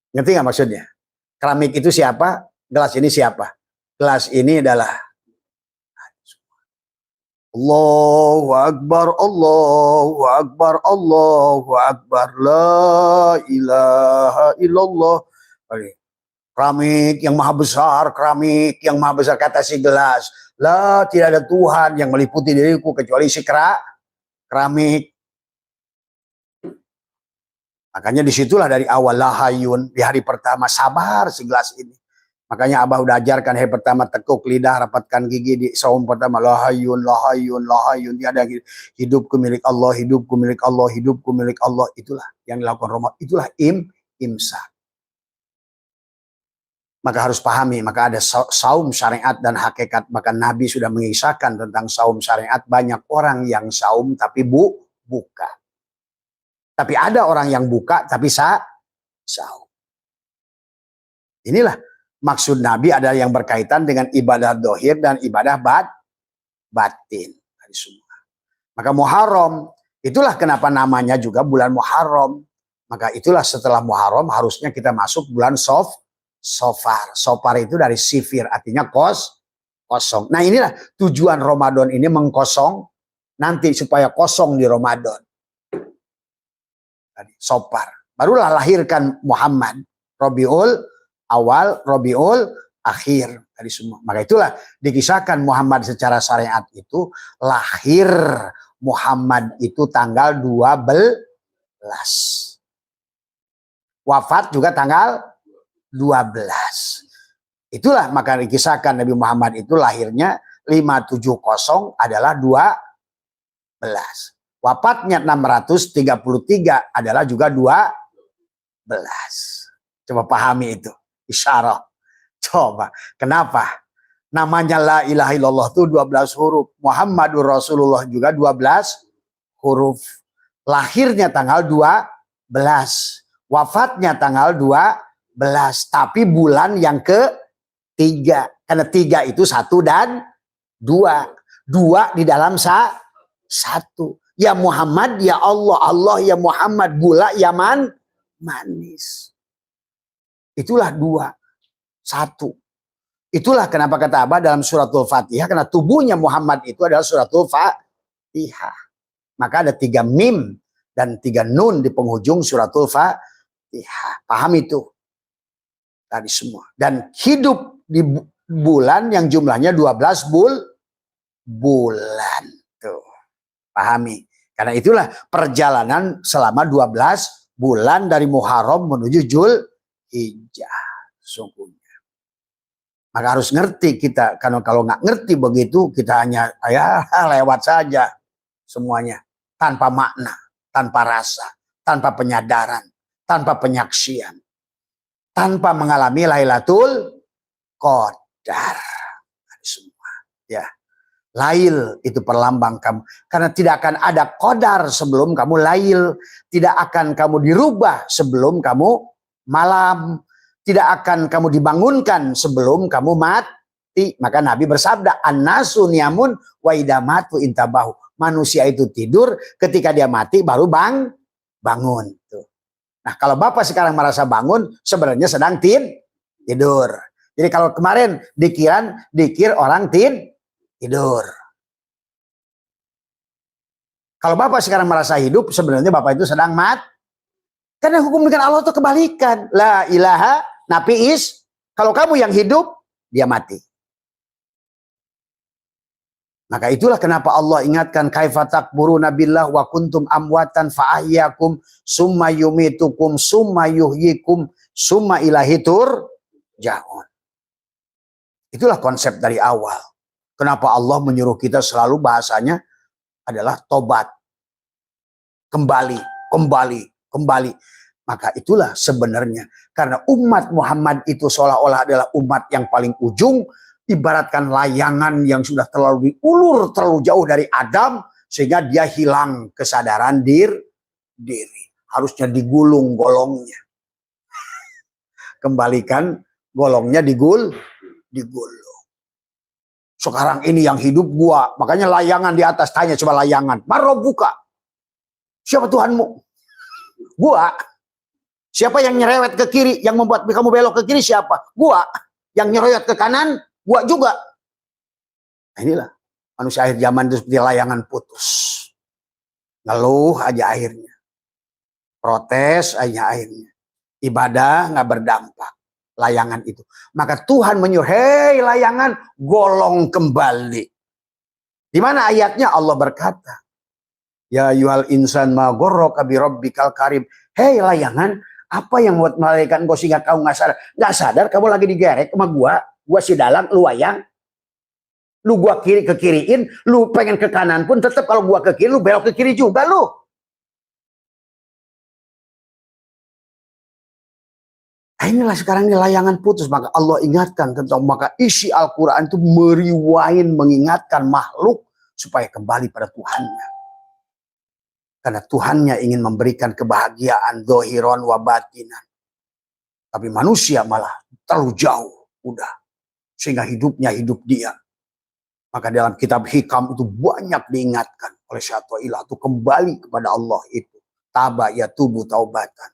Ngerti nggak maksudnya? Keramik itu siapa? Gelas ini siapa? Gelas ini adalah Allahu Akbar, Allahu Akbar, Allahu Akbar, la ilaha illallah. Keramik yang maha besar, keramik yang maha besar, kata si gelas. Lah tidak ada Tuhan yang meliputi diriku kecuali si keramik. Makanya disitulah dari awal lahayun di hari pertama sabar si gelas ini. Makanya Abah udah ajarkan hari pertama tekuk lidah, rapatkan gigi di saum pertama lahayun, lahayun, lahayun. Tiada hidupku milik Allah, hidupku milik Allah, hidupku milik Allah. Itulah yang dilakukan Ramadan. Itulah imsak. Maka harus pahami, maka ada saum syariat dan hakikat. Bahkan Nabi sudah mengisahkan tentang saum syariat. Banyak orang yang saum tapi buka. Tapi ada orang yang buka tapi saum. Inilah maksud Nabi adalah yang berkaitan dengan ibadah dohir dan ibadah batin. Maka Muharram, itulah kenapa namanya juga bulan Muharram. Maka itulah setelah Muharram harusnya kita masuk bulan Sofar. Sofar itu dari sifir, artinya kosong. Nah inilah tujuan Ramadan ini mengkosong nanti supaya kosong di Ramadan. Sofar. Barulah lahirkan Muhammad. Rabiul awal, Rabiul akhir. Tadi semua. Maka itulah dikisahkan Muhammad secara syariat itu lahir Muhammad itu tanggal 12. Wafat juga tanggal 12. Itulah maka dikisahkan Nabi Muhammad itu lahirnya 570 adalah 12. Wafatnya 633 adalah juga 12. Coba pahami itu. Isyarah. Coba. Kenapa? Namanya la ilaha illallah itu 12 huruf. Muhammadur Rasulullah juga 12 huruf. Lahirnya tanggal 12. Wafatnya tanggal 12. Tapi bulan yang ketiga. Karena 3 itu 1 dan 2. 2 di dalam 1. Ya Muhammad, ya Allah, Allah ya Muhammad, gula ya manis. Itulah 2. 1. Itulah kenapa kata Abah dalam suratul Fatihah, karena tubuhnya Muhammad itu adalah suratul Fatihah. Maka ada 3 mim dan 3 nun di penghujung suratul Fatihah. Paham itu? Tadi semua. Dan hidup di bulan yang jumlahnya 12 bulan. Tuh. Pahami. Karena itulah perjalanan selama 12 bulan dari Muharram menuju Zulhijjah. Sungguhnya. Maka harus ngerti kita. Karena kalau nggak ngerti begitu, kita hanya ya lewat saja semuanya. Tanpa makna, tanpa rasa, tanpa penyadaran, tanpa penyaksian. Tanpa mengalami Lailatul Qadar. Semua. Ya. Lail itu perlambang kamu. Karena tidak akan ada qadar sebelum kamu lail. Tidak akan kamu dirubah sebelum kamu malam. Tidak akan kamu dibangunkan sebelum kamu mati. Maka Nabi bersabda, an-nasu niyamun wa idamatu intabahu. Manusia itu tidur, ketika dia mati baru bangun. Tuh. Nah kalau Bapak sekarang merasa bangun, sebenarnya sedang tidur. Jadi kalau kemarin dikir orang tidur. Kalau Bapak sekarang merasa hidup, sebenarnya Bapak itu sedang mati. Karena hukum dengan Allah itu kebalikan. La ilaha napi is. Kalau kamu yang hidup, dia mati. Maka itulah kenapa Allah ingatkan kaifa takburuna billah wa kuntum amwatan fa ahyakum summa yumitukum summa yuhyikum summa ilahi turja'un. Itulah konsep dari awal. Kenapa Allah menyuruh kita selalu bahasanya adalah tobat. Kembali. Maka itulah sebenarnya. Karena umat Muhammad itu seolah-olah adalah umat yang paling ujung. Ibaratkan layangan yang sudah terlalu diulur terlalu jauh dari Adam. Sehingga dia hilang kesadaran diri. Harusnya digulung golongnya. Kembalikan golongnya digulung. Sekarang ini yang hidup gua. Makanya layangan di atas. Tanya coba layangan. Marobuka. Siapa Tuhanmu? Gua. Siapa yang nyerewet ke kiri? Yang membuat kamu belok ke kiri siapa? Gua. Yang nyerewet ke kanan? Gua juga. Nah, inilah. Manusia akhir zaman itu seperti layangan putus. Ngeluh aja akhirnya. Protes aja akhirnya. Ibadah nggak berdampak. Layangan itu. Maka Tuhan menyuruh, hei layangan, golong kembali. Di mana ayatnya? Allah berkata, ya yuhal insan ma gorroka bi rabbikal karim. Hei layangan, apa yang buat melarikan kau sehingga kau nggak sadar? Nggak sadar kamu lagi digerek sama gua si dalang, lu wayang. Lu gua kiri ke kiriin, lu pengen ke kanan pun tetap kalau gua ke kiri, lu belok ke kiri juga lu. Nah, inilah sekarang ini layangan putus. Maka Allah ingatkan tentang, maka isi Al-Quran itu meriwain, mengingatkan makhluk supaya kembali pada Tuhannya. Karena Tuhannya ingin memberikan kebahagiaan dohiron wa batinan. Tapi manusia malah terlalu jauh. Udah. Sehingga hidupnya hidup dia. Maka dalam kitab hikam itu banyak diingatkan oleh Syaikhul itu kembali kepada Allah itu. Taba ya tubuh taubatan.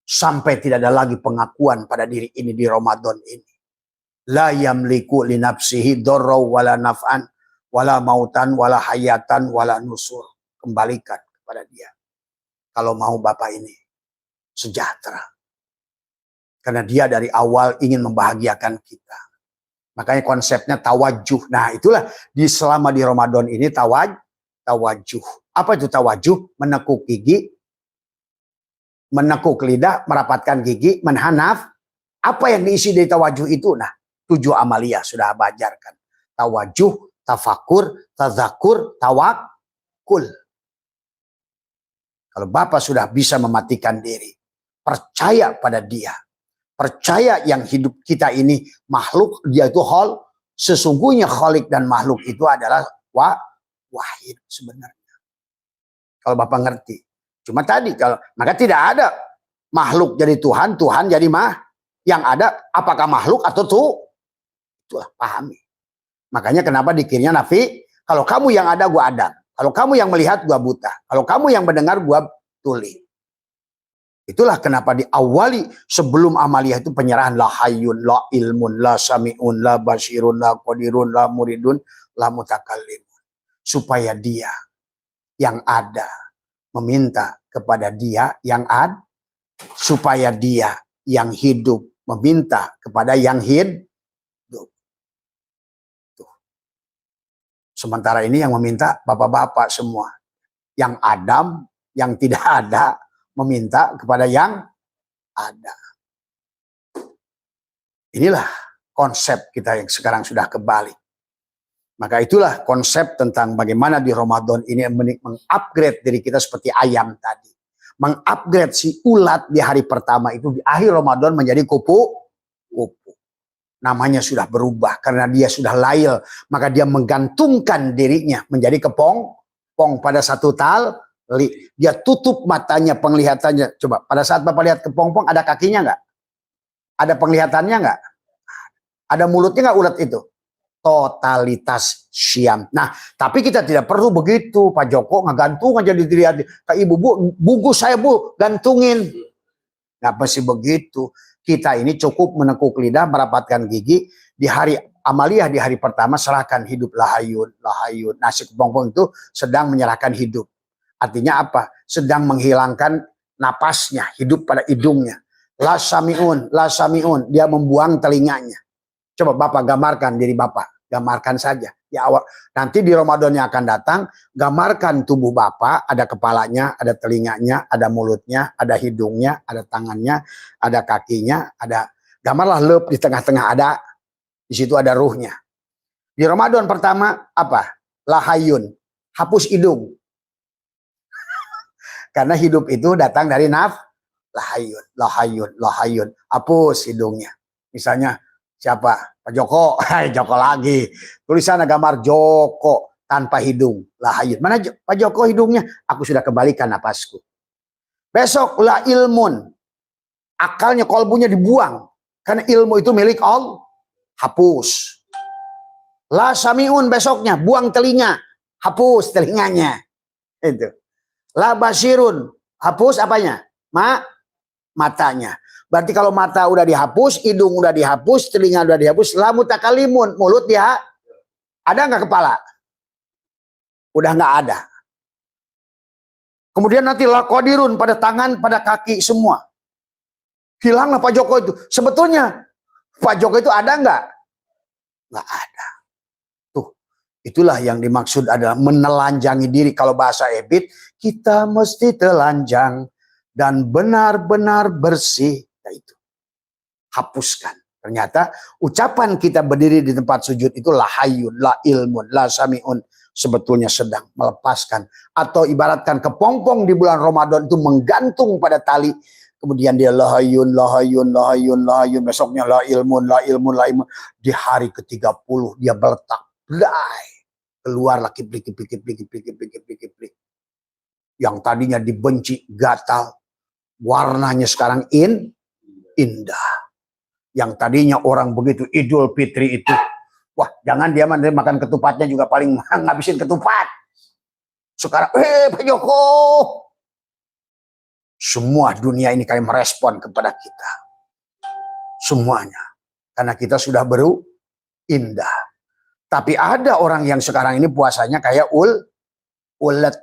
Sampai tidak ada lagi pengakuan pada diri ini di Ramadan ini. La yamliku li nafsihi darra wala naf'an wala mautan wala hayatan wala nusur. Kembalikan kepada dia. Kalau mau Bapak ini. sejahtera. Karena dia dari awal ingin membahagiakan kita. Makanya konsepnya tawajuh. Nah itulah selama di Ramadan ini tawajuh. Apa itu tawajuh? Menekuk gigi, menekuk lidah, merapatkan gigi, menhanaf. Apa yang diisi dari tawajuh itu? Nah 7 amaliyah sudah ajarkan. Tawajuh, tafakur, tazakur, tawakul. Kalau Bapak sudah bisa mematikan diri, percaya pada dia. Percaya yang hidup kita ini makhluk, dia itu sesungguhnya khalik dan makhluk itu adalah wahid sebenarnya. Kalau Bapak ngerti. Cuma tadi maka tidak ada makhluk jadi Tuhan, Tuhan jadi yang ada apakah makhluk atau itulah pahami. Makanya kenapa dikirnya nafi, kalau kamu yang ada gua ada. Kalau kamu yang melihat gua buta. Kalau kamu yang mendengar gua tuli. Itulah kenapa diawali sebelum amaliyah itu penyerahan la hayyun, la ilmun, la sami'un, la basirun, la qadirun, la muridun, la mutakallimun. Supaya dia yang ada meminta kepada dia yang ada. Supaya dia yang hidup meminta kepada yang hidup. Tuh. Sementara ini yang meminta bapak-bapak semua. Yang Adam, yang tidak ada, meminta kepada yang ada. Inilah konsep kita yang sekarang sudah kembali. Maka itulah konsep tentang bagaimana di Ramadan ini mengupgrade diri kita seperti ayam tadi. Mengupgrade si ulat di hari pertama itu di akhir Ramadan menjadi kupu-kupu. Namanya sudah berubah karena dia sudah lail. Maka dia menggantungkan dirinya menjadi kepong-pong pada satu dia tutup matanya, penglihatannya. Coba pada saat Bapak lihat kepompong ada kakinya nggak? Ada penglihatannya nggak? Ada mulutnya nggak ulat itu? Totalitas siam. Nah, tapi kita tidak perlu begitu, Pak Joko ngegantung aja dilihat ke ibu, bungkus saya Bu, gantungin. Nggak mesti begitu. Kita ini cukup menekuk lidah, merapatkan gigi di hari amaliyah di hari pertama serahkan hidup lahayun, lahayun. Nah, si kepompong itu sedang menyerahkan hidup. Artinya apa? Sedang menghilangkan napasnya, hidup pada hidungnya. La sami'un, la sami'un. Dia membuang telinganya. Coba Bapak gambarkan diri Bapak. Gambarkan saja. Ya awal. Nanti di Ramadan yang akan datang, gambarkan tubuh Bapak. Ada kepalanya, ada telinganya, ada mulutnya, ada hidungnya, ada tangannya, ada kakinya. Gambarlah leup di tengah-tengah ada. Di situ ada ruhnya. Di Ramadan pertama, apa? Lahayun. Hapus hidung. Karena hidup itu datang dari lahayun, lahayun, lahayun. Hapus hidungnya. Misalnya siapa? Pak Joko. Hai Joko lagi. Tulisan gambar Joko tanpa hidung. Lahayun. Mana Pak Joko hidungnya? Aku sudah kembalikan napasku. Besok la ilmun. Akalnya, kolbunya dibuang. Karena ilmu itu milik Allah. Hapus. La samiun besoknya. Buang telinga. Hapus telinganya. Itu. La basirun, hapus apanya? Matanya. Berarti kalau mata udah dihapus, hidung udah dihapus, telinga udah dihapus, la mutakalimun, mulut dia ada nggak kepala? Udah nggak ada. Kemudian nanti la qadirun pada tangan, pada kaki semua. Hilanglah Pak Joko itu. Sebetulnya Pak Joko itu ada nggak? Nggak ada. Itulah yang dimaksud adalah menelanjangi diri. Kalau bahasa Ebit, kita mesti telanjang dan benar-benar bersih. Nah, itu hapuskan. Ternyata ucapan kita berdiri di tempat sujud itu la hayyun, la ilmun, la sami'un. Sebetulnya sedang melepaskan. Atau ibaratkan kepompong di bulan Ramadan itu menggantung pada tali. Kemudian dia la hayyun, la hayyun, la hayyun, la hayyun. Besoknya la ilmun, la ilmun, la ilmun. Di hari ke-30 dia meletak. Keluarlah kiplik. Yang tadinya dibenci, gatal. Warnanya sekarang indah. Yang tadinya orang begitu Idul Fitri itu. Wah, jangan dia makan ketupatnya juga paling ngabisin ketupat. Sekarang, Pak Joko. Semua dunia ini kayak merespon kepada kita. Semuanya. Karena kita sudah indah. Tapi ada orang yang sekarang ini puasanya kayak ulet.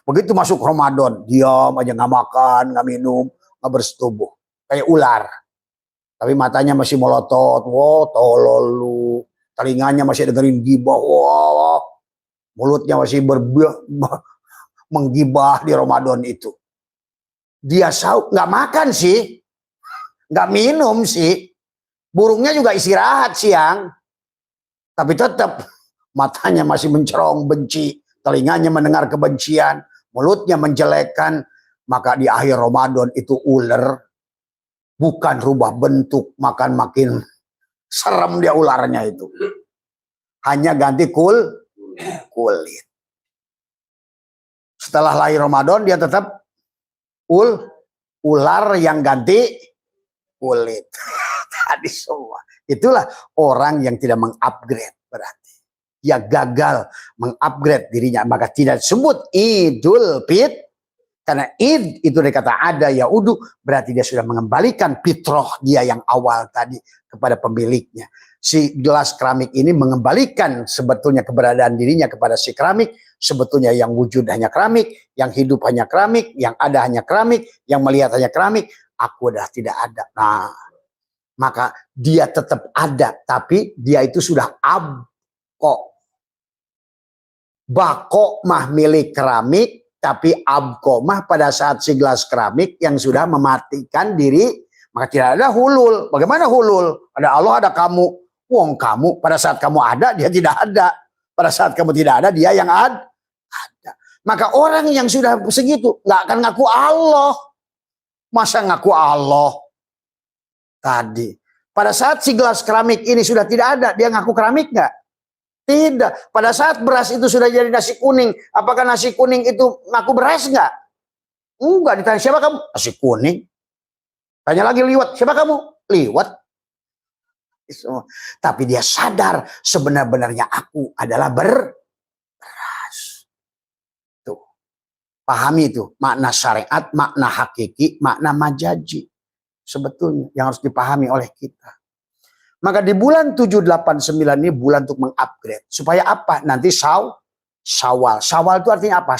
Begitu masuk Ramadan, diam aja, nggak makan, nggak minum, nggak bersetubuh. Kayak ular. Tapi matanya masih melotot, wah tolol lu. Telinganya masih dengerin gibah, wah. Mulutnya masih menggibah di Ramadan itu. Dia nggak makan sih, nggak minum sih. Burungnya juga istirahat siang. Tapi tetap matanya masih mencerong benci, telinganya mendengar kebencian, mulutnya menjelekkan. Maka di akhir Ramadan itu ular bukan rubah bentuk, makan makin serem dia ularnya itu. Hanya ganti kulit. Setelah lahir Ramadan dia tetap ular yang ganti kulit. Tadi semua. Itulah orang yang tidak mengupgrade berarti. Dia gagal mengupgrade dirinya. Maka tidak disebut Idul Fitri. Karena id itu dari kata ada yaudu, berarti dia sudah mengembalikan fitrah dia yang awal tadi kepada pemiliknya. Si gelas keramik ini mengembalikan sebetulnya keberadaan dirinya kepada si keramik. Sebetulnya yang wujud hanya keramik, yang hidup hanya keramik, yang ada hanya keramik, yang melihat hanya keramik. Aku dah tidak ada. Nah, maka dia tetap ada, tapi dia itu sudah abko. Bako mah milik keramik, tapi abko mah pada saat si gelas keramik yang sudah mematikan diri, maka tidak ada hulul. Bagaimana hulul? Ada Allah, ada kamu. Wong kamu, pada saat kamu ada, dia tidak ada. Pada saat kamu tidak ada, dia yang ada. Maka orang yang sudah segitu, nggak akan ngaku Allah. Masa ngaku Allah? Tadi. Pada saat si gelas keramik ini sudah tidak ada, dia ngaku keramik nggak? Tidak. Pada saat beras itu sudah jadi nasi kuning, apakah nasi kuning itu ngaku beras nggak? Enggak. Ditanya siapa kamu? Nasi kuning. Tanya lagi liwat, siapa kamu? Liwat. Tapi dia sadar sebenar-benarnya aku adalah beras. Tuh. Pahami itu makna syariat, makna hakiki, makna majazi. Sebetulnya yang harus dipahami oleh kita. Maka di bulan 7, 8, 9 ini bulan untuk mengupgrade. Supaya apa? Nanti Syawal. Syawal itu artinya apa?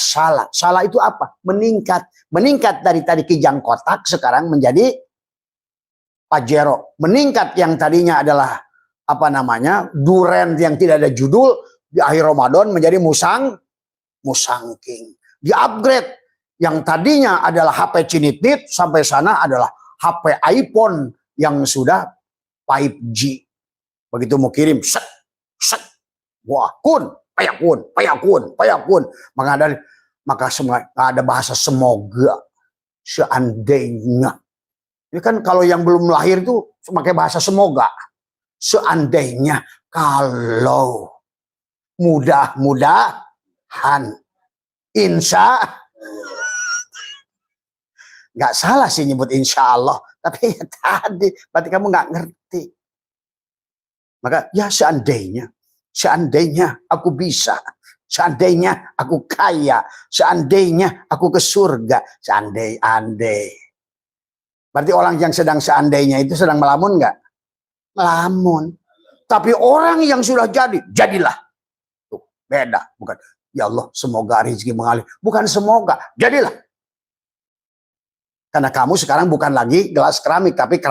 Salah itu apa? Meningkat. Meningkat dari tadi kijang kotak sekarang menjadi Pajero. Meningkat yang tadinya adalah apa namanya? Duren yang tidak ada judul di akhir Ramadan menjadi musangking. Di upgrade yang tadinya adalah HP Cinitnit sampai sana adalah HP iPhone yang sudah 5G. Begitu mau kirim, set, wah, payakun. Maka semua ada bahasa semoga, seandainya. Ini kan kalau yang belum lahir itu pakai bahasa semoga. Seandainya, kalau, mudah-mudahan, insya, nggak salah sih nyebut insya Allah. Tapi ya tadi, berarti kamu nggak ngerti. Maka ya seandainya aku bisa, seandainya aku kaya, seandainya aku ke surga, seandai-andai. Berarti orang yang sedang seandainya itu sedang melamun nggak? Melamun. Tapi orang yang sudah jadi, jadilah. Tuh, beda. Bukan, ya Allah semoga rezeki mengalir. Bukan semoga, jadilah. Karena kamu sekarang bukan lagi gelas keramik, tapi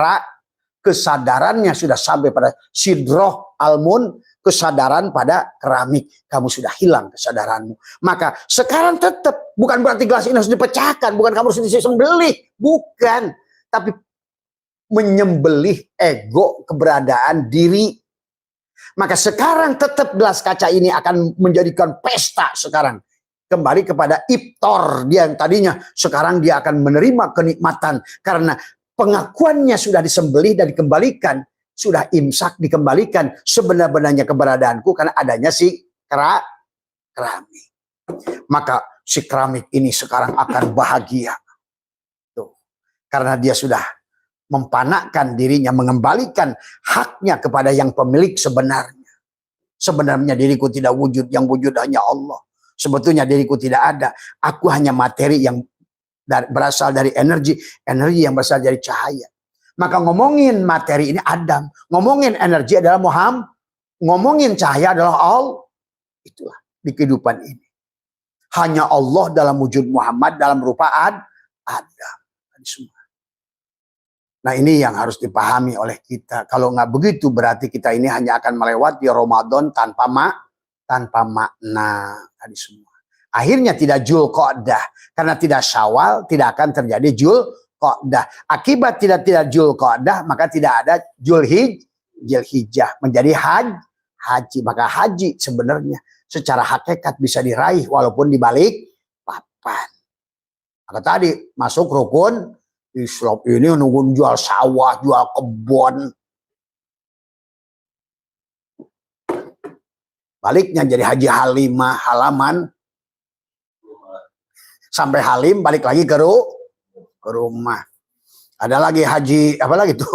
kesadarannya sudah sampai pada sidroh almun, kesadaran pada keramik. Kamu sudah hilang kesadaranmu. Maka sekarang tetap, bukan berarti gelas ini harus dipecahkan, bukan kamu harus disembelih, bukan. Tapi menyembelih ego, keberadaan diri. Maka sekarang tetap gelas kaca ini akan menjadikan pesta sekarang. Kembali kepada iftar dia yang tadinya, sekarang dia akan menerima kenikmatan karena pengakuannya sudah disembelih dan dikembalikan, sudah imsak dikembalikan sebenar-benarnya keberadaanku karena adanya si keramik. Maka si keramik ini sekarang akan bahagia. Tuh. Karena dia sudah mempanakkan dirinya, mengembalikan haknya kepada yang pemilik sebenarnya. Sebenarnya diriku tidak wujud, yang wujud hanya Allah. Sebetulnya diriku tidak ada. Aku hanya materi yang berasal dari energi yang berasal dari cahaya. Maka ngomongin materi ini Adam, ngomongin energi adalah Muhammad, ngomongin cahaya adalah Allah. Itulah di kehidupan ini. Hanya Allah dalam wujud Muhammad dalam rupa ada. Semua. Nah ini yang harus dipahami oleh kita. Kalau nggak begitu berarti kita ini hanya akan melewati Ramadan tanpa makna. Tadi semua. Akhirnya tidak Dzulqa'dah. Karena tidak Syawal, tidak akan terjadi Dzulqa'dah. Akibat tidak Dzulqa'dah, maka tidak ada Dzulhijjah. Menjadi haji. Maka haji sebenarnya secara hakikat bisa diraih walaupun dibalik papan. Maka tadi masuk rukun Islam ini nunggu jual sawah, jual kebun. Baliknya jadi haji halimah, halaman. Sampai Halim balik lagi ke rumah. Ada lagi haji apa lagi tuh?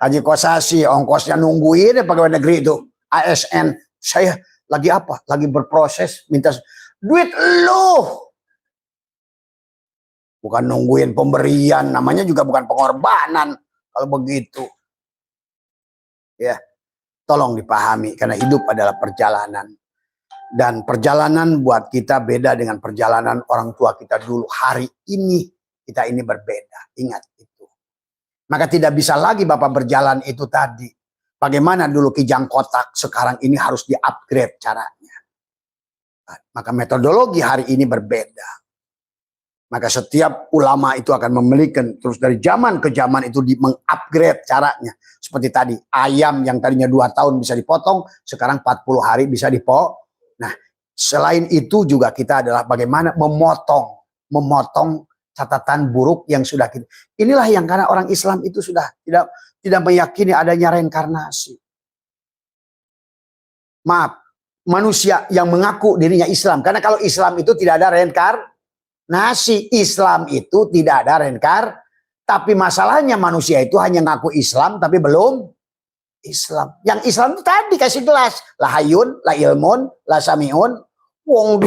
Haji Kosasi, ongkosnya nungguin ya pegawai negeri itu. ASN, saya lagi apa? Lagi berproses minta duit lu. Bukan nungguin pemberian, namanya juga bukan pengorbanan kalau begitu. Ya, tolong dipahami karena hidup adalah perjalanan. Dan perjalanan buat kita beda dengan perjalanan orang tua kita dulu. Hari ini kita ini berbeda. Ingat itu. Maka tidak bisa lagi Bapak berjalan itu tadi. Bagaimana dulu Kijang Kotak, sekarang ini harus di-upgrade caranya. Maka metodologi hari ini berbeda. Maka setiap ulama itu akan memiliki, terus dari zaman ke zaman itu mengupgrade caranya. Seperti tadi, ayam yang tadinya 2 tahun bisa dipotong, sekarang 40 hari bisa dipotong. Nah, selain itu juga kita adalah bagaimana memotong catatan buruk yang sudah kita. Inilah yang karena orang Islam itu sudah tidak meyakini adanya reinkarnasi. Maaf, manusia yang mengaku dirinya Islam. Karena kalau Islam itu tidak ada reinkarnasi. Islam itu tidak ada reinkarnasi. Tapi masalahnya manusia itu hanya ngaku Islam tapi belum Islam. Yang Islam itu tadi kasih gelas. La hayun, la ilmun, la samiun. Wong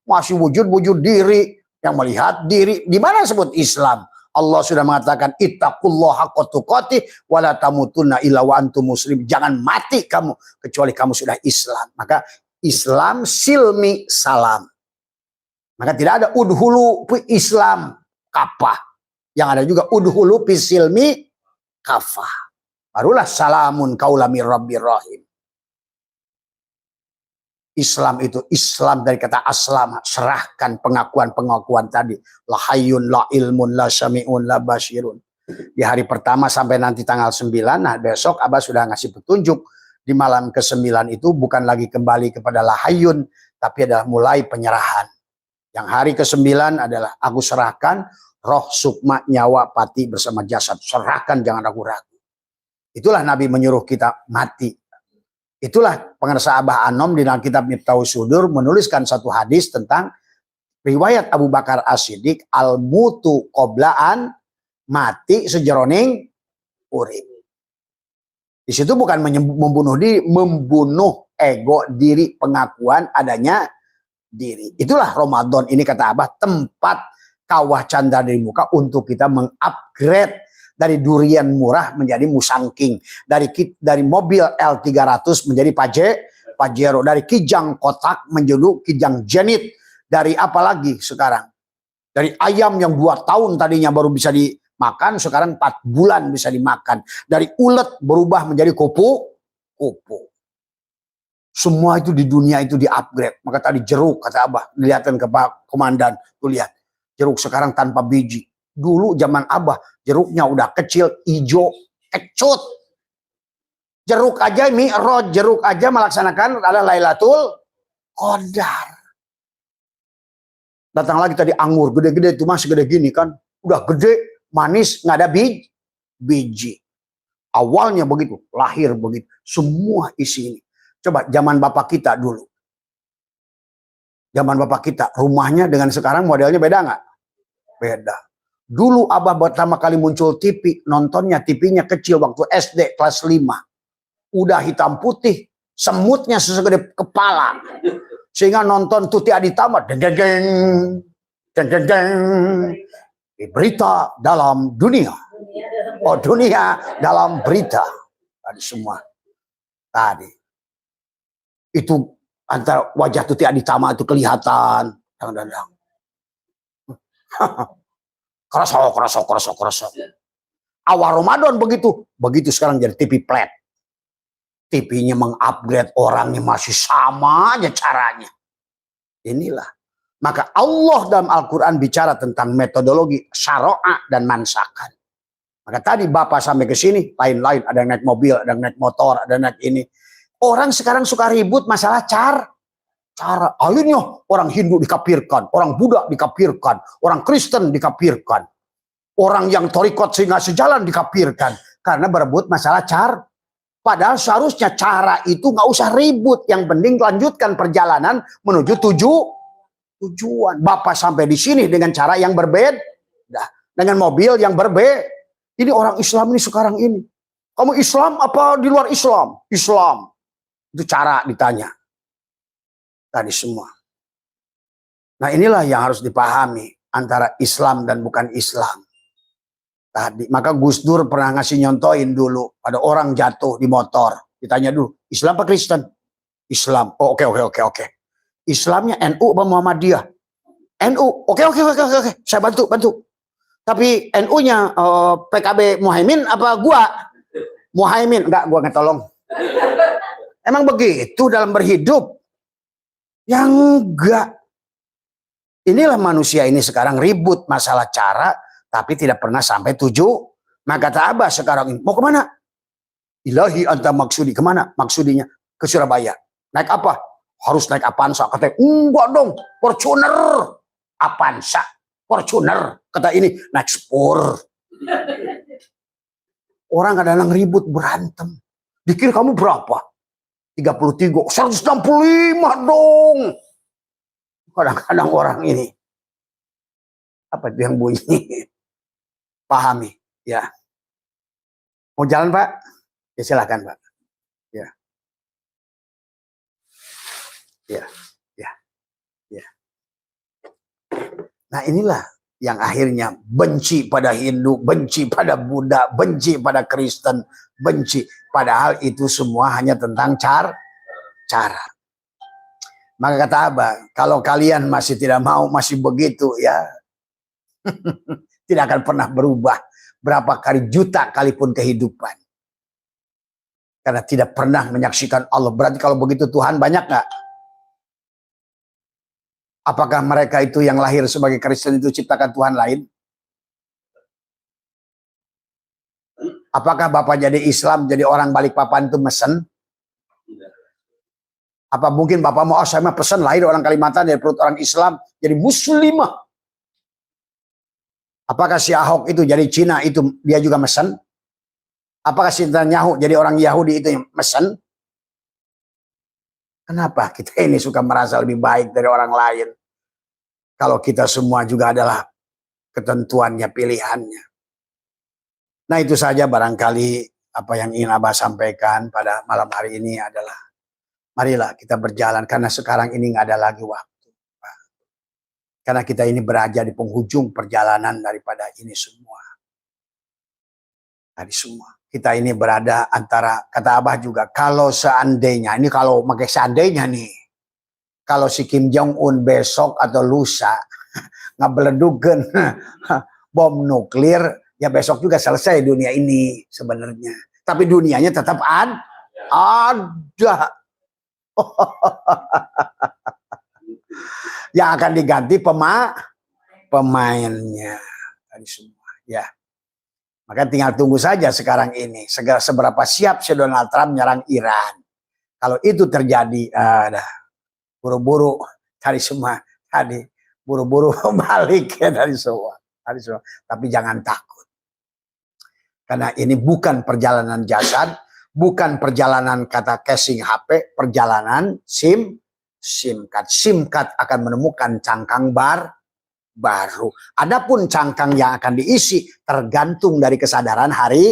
masih wujud diri. Yang melihat diri. Di mana sebut Islam? Allah sudah mengatakan ittaqullaha haqqa tuqatih wa la tamutunna illa wa antum muslim. Jangan mati kamu kecuali kamu sudah Islam. Maka Islam silmi salam. Maka tidak ada udhulu Islam kafah. Yang ada juga udhulu pisilmi kafah. Barulah salamun kaulamir rabbir rahim. Islam itu Islam dari kata aslama, serahkan pengakuan tadi. La hayyun, la ilmun, la syami'un, la basyirun. Di hari pertama sampai nanti tanggal 9, nah besok Abah sudah ngasih petunjuk. Di malam ke-9 itu bukan lagi kembali kepada la hayyun, tapi adalah mulai penyerahan. Yang hari ke-9 adalah aku serahkan roh, sukma, nyawa, pati bersama jasad. Serahkan, jangan ragu-ragu. Itulah Nabi menyuruh kita mati. Itulah pengarsa Abah Anom di dalam kitab Miftahus Sudur menuliskan satu hadis tentang riwayat Abu Bakar As-Siddiq, al-mutu qoblaan, mati sejeroning urip. Di situ bukan membunuh diri, membunuh ego diri, pengakuan adanya diri. Itulah Ramadan ini kata Abah, tempat kawah canda dari muka untuk kita mengupgrade dari durian murah menjadi musangking, dari mobil L300 menjadi Pajero, dari Kijang Kotak menjadi Kijang Jenit, dari apa lagi sekarang? Dari ayam yang 2 tahun tadinya baru bisa dimakan, sekarang 4 bulan bisa dimakan. Dari ulet berubah menjadi kupu. Semua itu di dunia itu di-upgrade. Maka tadi jeruk, kata Abah, dilihatkan ke Pak Komandan, tuh lihat, jeruk sekarang tanpa biji. Dulu zaman Abah, jeruknya udah kecil, hijau, kecut. Jeruk aja, mi'raj, jeruk aja melaksanakan ada Lailatul Qadar. Datang lagi tadi anggur, gede-gede itu masih gede gini kan. Udah gede, manis, nggak ada biji. Awalnya begitu, lahir begitu. Semua isi ini. Coba zaman bapak kita dulu. Zaman bapak kita, rumahnya dengan sekarang modelnya beda nggak? Beda. Dulu Abah pertama kali muncul TV, nontonnya TV-nya kecil waktu SD kelas 5. Udah hitam putih, semutnya sesegede kepala. Sehingga nonton Tuti Aditama, deng. Berita dalam dunia. Oh, dunia dalam berita. Tadi semua. Tadi. Itu antara wajah Tuti Aditama itu kelihatan. Dang. Kerosok. Awal Ramadan begitu sekarang jadi TV flat. TV-nya mengupgrade, orangnya masih sama aja caranya. Inilah. Maka Allah dalam Al-Quran bicara tentang metodologi syara'a dan mansakan. Maka tadi Bapak sampai ke sini, lain-lain. Ada yang naik mobil, ada yang naik motor, ada yang naik ini. Orang sekarang suka ribut masalah cara. Akhirnya orang Hindu dikafirkan, orang Buddha dikafirkan, orang Kristen dikafirkan. Orang yang torikot sehingga sejalan dikafirkan. Karena berebut masalah cara. Padahal seharusnya cara itu nggak usah ribut. Yang penting lanjutkan perjalanan menuju tujuan. Bapak sampai di sini dengan cara yang berbeda. Dengan mobil yang berbeda. Ini orang Islam ini sekarang ini. Kamu Islam apa di luar Islam? Islam. Itu cara ditanya. Tadi semua. Nah inilah yang harus dipahami. Antara Islam dan bukan Islam. Tadi, maka Gus Dur pernah ngasih nyontoin dulu pada orang jatuh di motor, ditanya dulu Islam apa Kristen? Islam. Oh, oke. Islamnya NU apa Muhammadiyah? NU. Oke. Saya bantu. Tapi NU-nya PKB Muhaimin apa gua? Muhaimin. Enggak, gua ngetolong. Emang begitu dalam berhidup? Yang enggak. Inilah manusia ini sekarang ribut masalah cara. Tapi tidak pernah sampai tujuh. Maka kata Abah sekarang ini, mau kemana? Ilahi anta maksudi. Kemana maksudnya? Ke Surabaya. Naik apa? Harus naik Avanza. Katanya, enggak dong. Fortuner. Avanza. Fortuner. Kata ini, naik Spur. Orang kadang-kadang ribut, berantem. Dikira kamu berapa? 33. 165 dong. Kadang-kadang orang ini. Apa itu yang bunyi? Pahami, ya. Mau jalan Pak? Ya silakan Pak. Ya. Nah inilah yang akhirnya benci pada Hindu, benci pada Buddha, benci pada Kristen, benci. Padahal itu semua hanya tentang cara. Maka kata Abah, kalau kalian masih tidak mau, masih begitu ya, tidak akan pernah berubah berapa kali juta kalipun kehidupan. Karena tidak pernah menyaksikan Allah. Berarti kalau begitu Tuhan banyak nggak? Apakah mereka itu yang lahir sebagai Kristen itu ciptakan Tuhan lain? Apakah Bapak jadi Islam, jadi orang Balikpapan itu mesen? Apa mungkin Bapak mau, saya mah pesan lahir orang Kalimantan dari perut orang Islam, jadi muslimah? Apakah si Ahok itu jadi Cina itu dia juga mesen? Apakah si Netanyahu jadi orang Yahudi itu yang mesen? Kenapa kita ini suka merasa lebih baik dari orang lain? Kalau kita semua juga adalah ketentuannya, pilihannya. Nah itu saja barangkali apa yang ingin Abah sampaikan pada malam hari ini adalah marilah kita berjalan karena sekarang ini nggak ada lagi waktu. Karena kita ini berada di penghujung perjalanan daripada ini semua. Dari semua. Kita ini berada antara, kata Abah juga, kalau seandainya, ini kalau pakai seandainya nih, kalau si Kim Jong-un besok atau lusa ngebeledukan bom nuklir, ya besok juga selesai dunia ini sebenarnya. Tapi dunianya tetap ada. Yang akan diganti pemainnya tadi semua ya. Maka tinggal tunggu saja sekarang ini seberapa siap si Donald Trump menyerang Iran. Kalau itu terjadi buru-buru tadi semua tadi buru-buru balik ya tadi semua. Tapi jangan takut. Karena ini bukan perjalanan jasad, bukan perjalanan kata casing HP, perjalanan SIM card akan menemukan cangkang baru. Adapun cangkang yang akan diisi tergantung dari kesadaran hari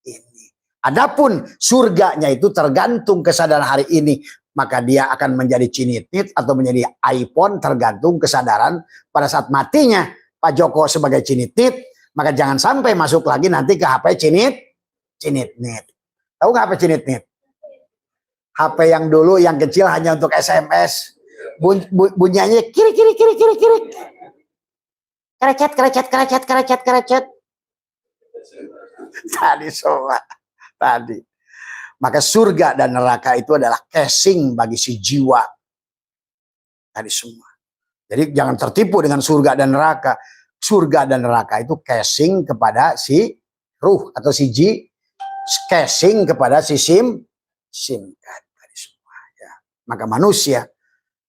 ini. Adapun surganya itu tergantung kesadaran hari ini. Maka dia akan menjadi cinitnit atau menjadi iPhone tergantung kesadaran pada saat matinya Pak Joko sebagai cinitnit. Maka jangan sampai masuk lagi nanti ke HP cinitnit. Tahu nggak HP cinitnit? HP yang dulu yang kecil hanya untuk SMS. Bunyinya kiri. Kerecet. Tadi semua. Tadi. Maka surga dan neraka itu adalah casing bagi si jiwa. Tadi semua. Jadi jangan tertipu dengan surga dan neraka. Surga dan neraka itu casing kepada si ruh atau si casing kepada si sim tadi semua. Ya. Maka manusia,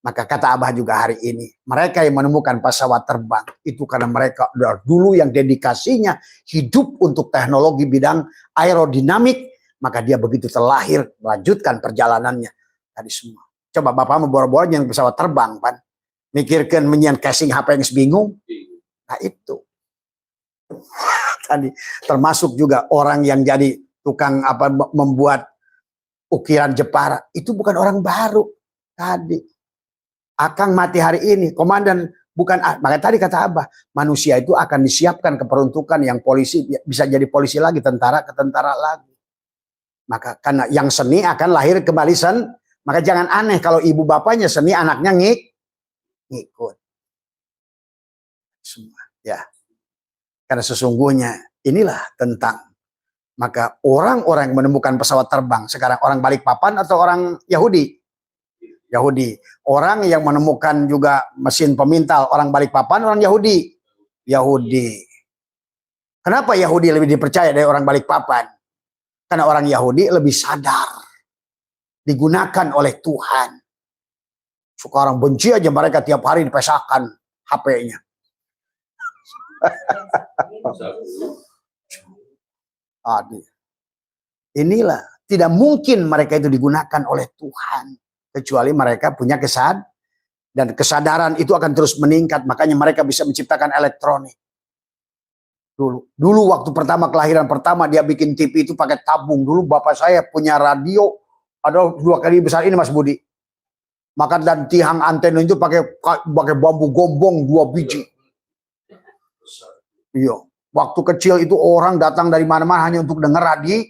maka kata Abah juga hari ini, mereka yang menemukan pesawat terbang itu karena mereka dulu yang dedikasinya hidup untuk teknologi bidang aerodinamik, maka dia begitu terlahir melanjutkan perjalanannya tadi semua. Coba Bapak memboro-boro yang pesawat terbang, Pan. Mikirkan menyian casing HP yang bingung. Nah itu. Tadi termasuk juga orang yang jadi tukang membuat ukiran Jepara. Itu bukan orang baru. Tadi. Akang mati hari ini. Komandan bukan. Maka tadi kata Abah. Manusia itu akan disiapkan keperuntukan yang polisi. Bisa jadi polisi lagi. Tentara ke tentara lagi. Maka karena yang seni akan lahir kembali sen. Maka jangan aneh kalau ibu bapaknya seni anaknya ngikut semua ya, karena sesungguhnya inilah tentang maka orang-orang yang menemukan pesawat terbang sekarang orang Balikpapan atau orang Yahudi, orang yang menemukan juga mesin pemintal orang Balikpapan orang Yahudi. Kenapa Yahudi lebih dipercaya dari orang Balikpapan? Karena orang Yahudi lebih sadar digunakan oleh Tuhan. Sekarang benci aja mereka tiap hari dipesakan HP-nya. Inilah tidak mungkin mereka itu digunakan oleh Tuhan kecuali mereka punya dan kesadaran itu akan terus meningkat, makanya mereka bisa menciptakan elektronik. Dulu waktu pertama kelahiran pertama dia bikin TV itu pakai tabung. Dulu bapak saya punya radio ada 2 kali besar ini Mas Budi. Maka dan tiang antena itu pakai bambu gombong 2 biji. Iya, waktu kecil itu orang datang dari mana-mana hanya untuk dengar radio.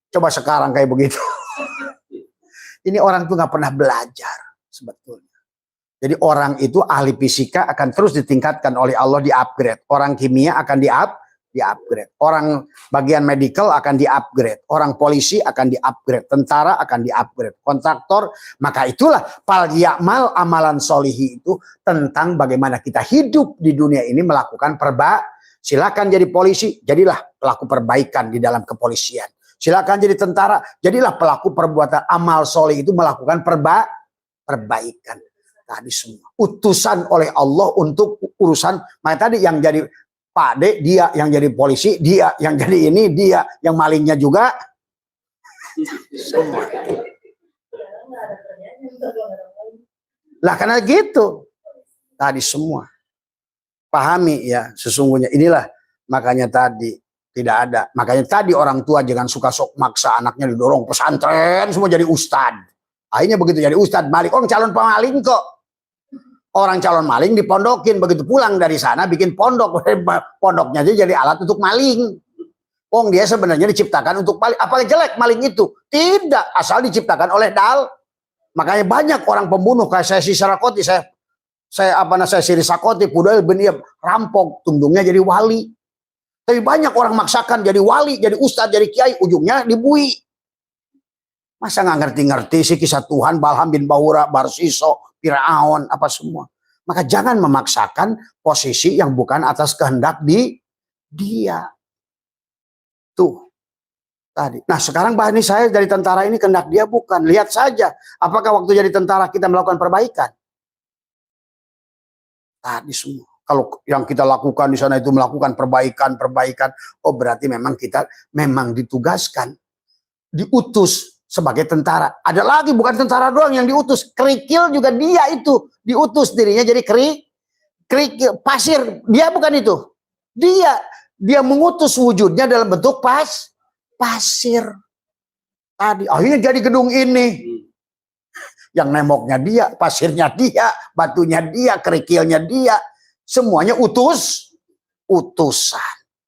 Coba sekarang kayak begitu. Ini orang tuh nggak pernah belajar sebetulnya. Jadi orang itu ahli fisika akan terus ditingkatkan oleh Allah, di-upgrade. Orang kimia akan di-upgrade. Orang bagian medical akan di-upgrade. Orang polisi akan di-upgrade. Tentara akan di-upgrade. Kontraktor. Maka itulah fal ya'mal amalan solihi itu tentang bagaimana kita hidup di dunia ini melakukan silakan jadi polisi, jadilah pelaku perbaikan di dalam kepolisian. Silakan jadi tentara, jadilah pelaku perbuatan amal solih itu melakukan perbaikan. Tadi semua utusan oleh Allah untuk urusan. Maka tadi yang jadi Pak D, dia yang jadi polisi, dia yang jadi ini, dia yang malingnya juga. Semua. Lah karena gitu. Tadi semua. Pahami ya, sesungguhnya inilah makanya tadi tidak ada. Makanya tadi orang tua jangan suka sok maksa anaknya didorong pesantren semua jadi ustad. Akhirnya begitu jadi ustad balik orang calon pemaling kok. Orang calon maling dipondokin, begitu pulang dari sana bikin pondok, pondoknya aja jadi alat untuk maling. Dia sebenarnya diciptakan untuk maling. Apa jelek maling itu? Tidak, asal diciptakan oleh dal. Makanya banyak orang pembunuh kayak saya Sarakoti, saya Siri Sakoti, Pudal benih rampok, tundungnya jadi wali. Tapi banyak orang maksakan jadi wali, jadi ustadz, jadi kiai, ujungnya dibui. Masa nggak ngerti-ngerti sih kisah Tuhan, Balham bin Bahura, Barsiso, Firaun, apa semua. Maka jangan memaksakan posisi yang bukan atas kehendak dia. Tuh. Tadi. Nah sekarang ini saya dari tentara ini kehendak dia bukan. Lihat saja. Apakah waktu jadi tentara kita melakukan perbaikan? Tadi semua. Kalau yang kita lakukan di sana itu melakukan perbaikan. Oh berarti memang kita memang ditugaskan. Diutus sebagai tentara. Ada lagi bukan tentara doang yang diutus. Kerikil juga dia itu. Diutus dirinya jadi kerikil. Pasir. Dia bukan itu. Dia mengutus wujudnya dalam bentuk pasir. Tadi. Akhirnya jadi gedung ini. Yang nemboknya dia. Pasirnya dia. Batunya dia. Kerikilnya dia. Semuanya utusan.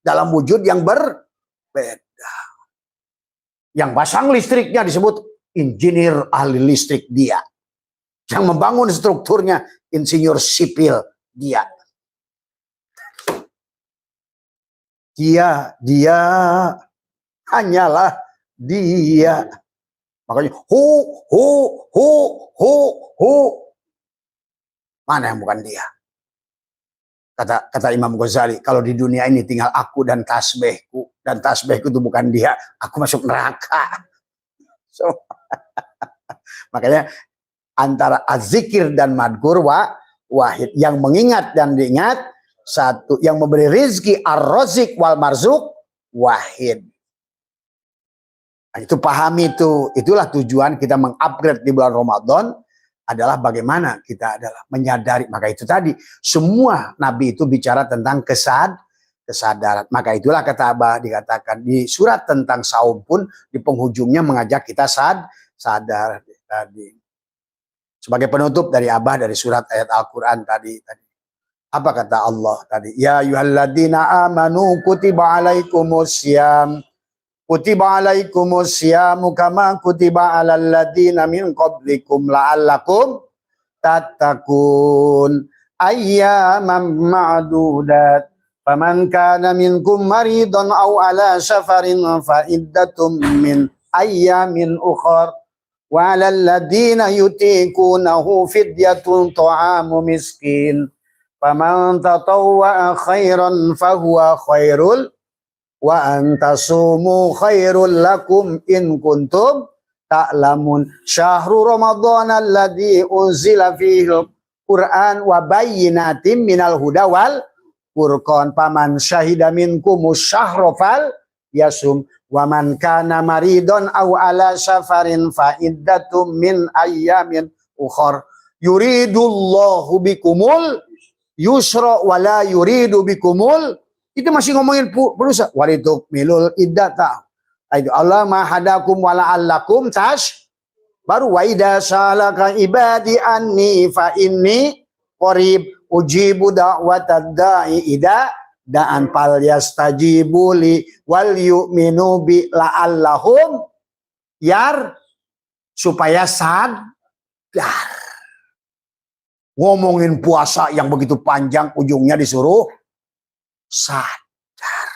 Dalam wujud yang berbeda. Yang pasang listriknya disebut Engineer ahli listrik dia. Yang membangun strukturnya insinyur sipil dia. Dia hanyalah dia. Makanya hu. Mana yang bukan dia? Kata Imam Ghazali, kalau di dunia ini tinggal aku dan tasbihku, dan tasbihku itu bukan dia, aku masuk neraka. So, makanya antara azzikir dan madkur wahid, yang mengingat dan diingat satu, yang memberi rizki ar-razik wal marzuk wahid. Nah, itu pahami itu. Itulah tujuan kita mengupgrade di bulan Ramadan, adalah bagaimana kita adalah menyadari. Maka itu tadi semua nabi itu bicara tentang kesadaran. Maka itulah kata Abah dikatakan di surat tentang saum pun di penghujungnya mengajak kita sadar tadi. Sebagai penutup dari Abah dari surat ayat Al-Qur'an tadi. Apa kata Allah tadi? Ya ayyuhalladzina amanu kutiba alaikumussyam. Kutiba alaikumusyamu kama kutiba alal ladzina min qablikum la'allakum tattaqun. Ayyaman ma'dudat. Faman kana minkum maridun aw ala safarin fa iddatum min ayyamin ukhar. Wa alal ladzina yutiqunahu fidyatun ta'amu miskin. Faman tatawwa'a khairan fahuwa khairul wa antasumu khairul lakum in kuntum ta'lamun. Syahrul Ramadan alladzi unzila fihi al-Qur'an wa bayyinatin minal huda wal furqan. Paman syahida minkumus syahra fal yasum wa man kana maridon aw ala safarin fa iddatum min ayyamin ukhar. Yuridullahu bikumul yusra wa la yuridu bikumul. Itu masih ngomongin berusaha. Walituk milul iddata. Itu Allah mahadakum wala'allakum tash. Baru wa idza salaka ibadi anni fa inni qarib ujibu da'watad da'i idza da'an fal yastajibu li wal yu'minu bi la'allahum supaya sadar. Ngomongin puasa yang begitu panjang ujungnya disuruh sadar.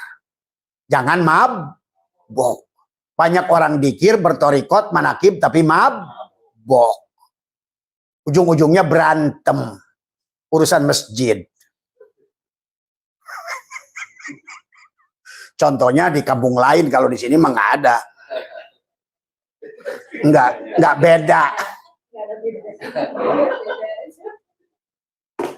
Jangan mabok. Banyak orang dikir bertorikot manakib tapi mabok. Ujung-ujungnya berantem. Urusan masjid. Contohnya di kampung lain, kalau di sini mah nggak ada. Nggak beda.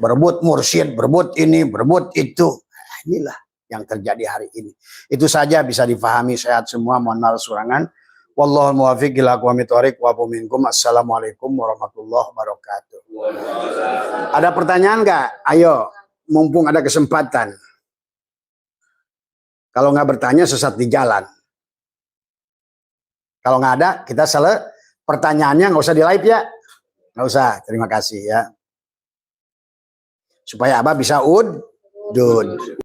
Berebut mursyid, berebut ini, berebut itu. Inilah yang terjadi hari ini. Itu saja bisa difahami. Sehat semua, mohon maaf surangan. Wallahul muwaffiq ila aqwamit thoriq wa minkum. Assalamualaikum warahmatullahi wabarakatuh. Ada pertanyaan nggak? Ayo, mumpung ada kesempatan. Kalau nggak bertanya sesat di jalan. Kalau nggak ada, kita pertanyaannya nggak usah di live ya. Nggak usah. Terima kasih ya. Supaya Abah bisa udud.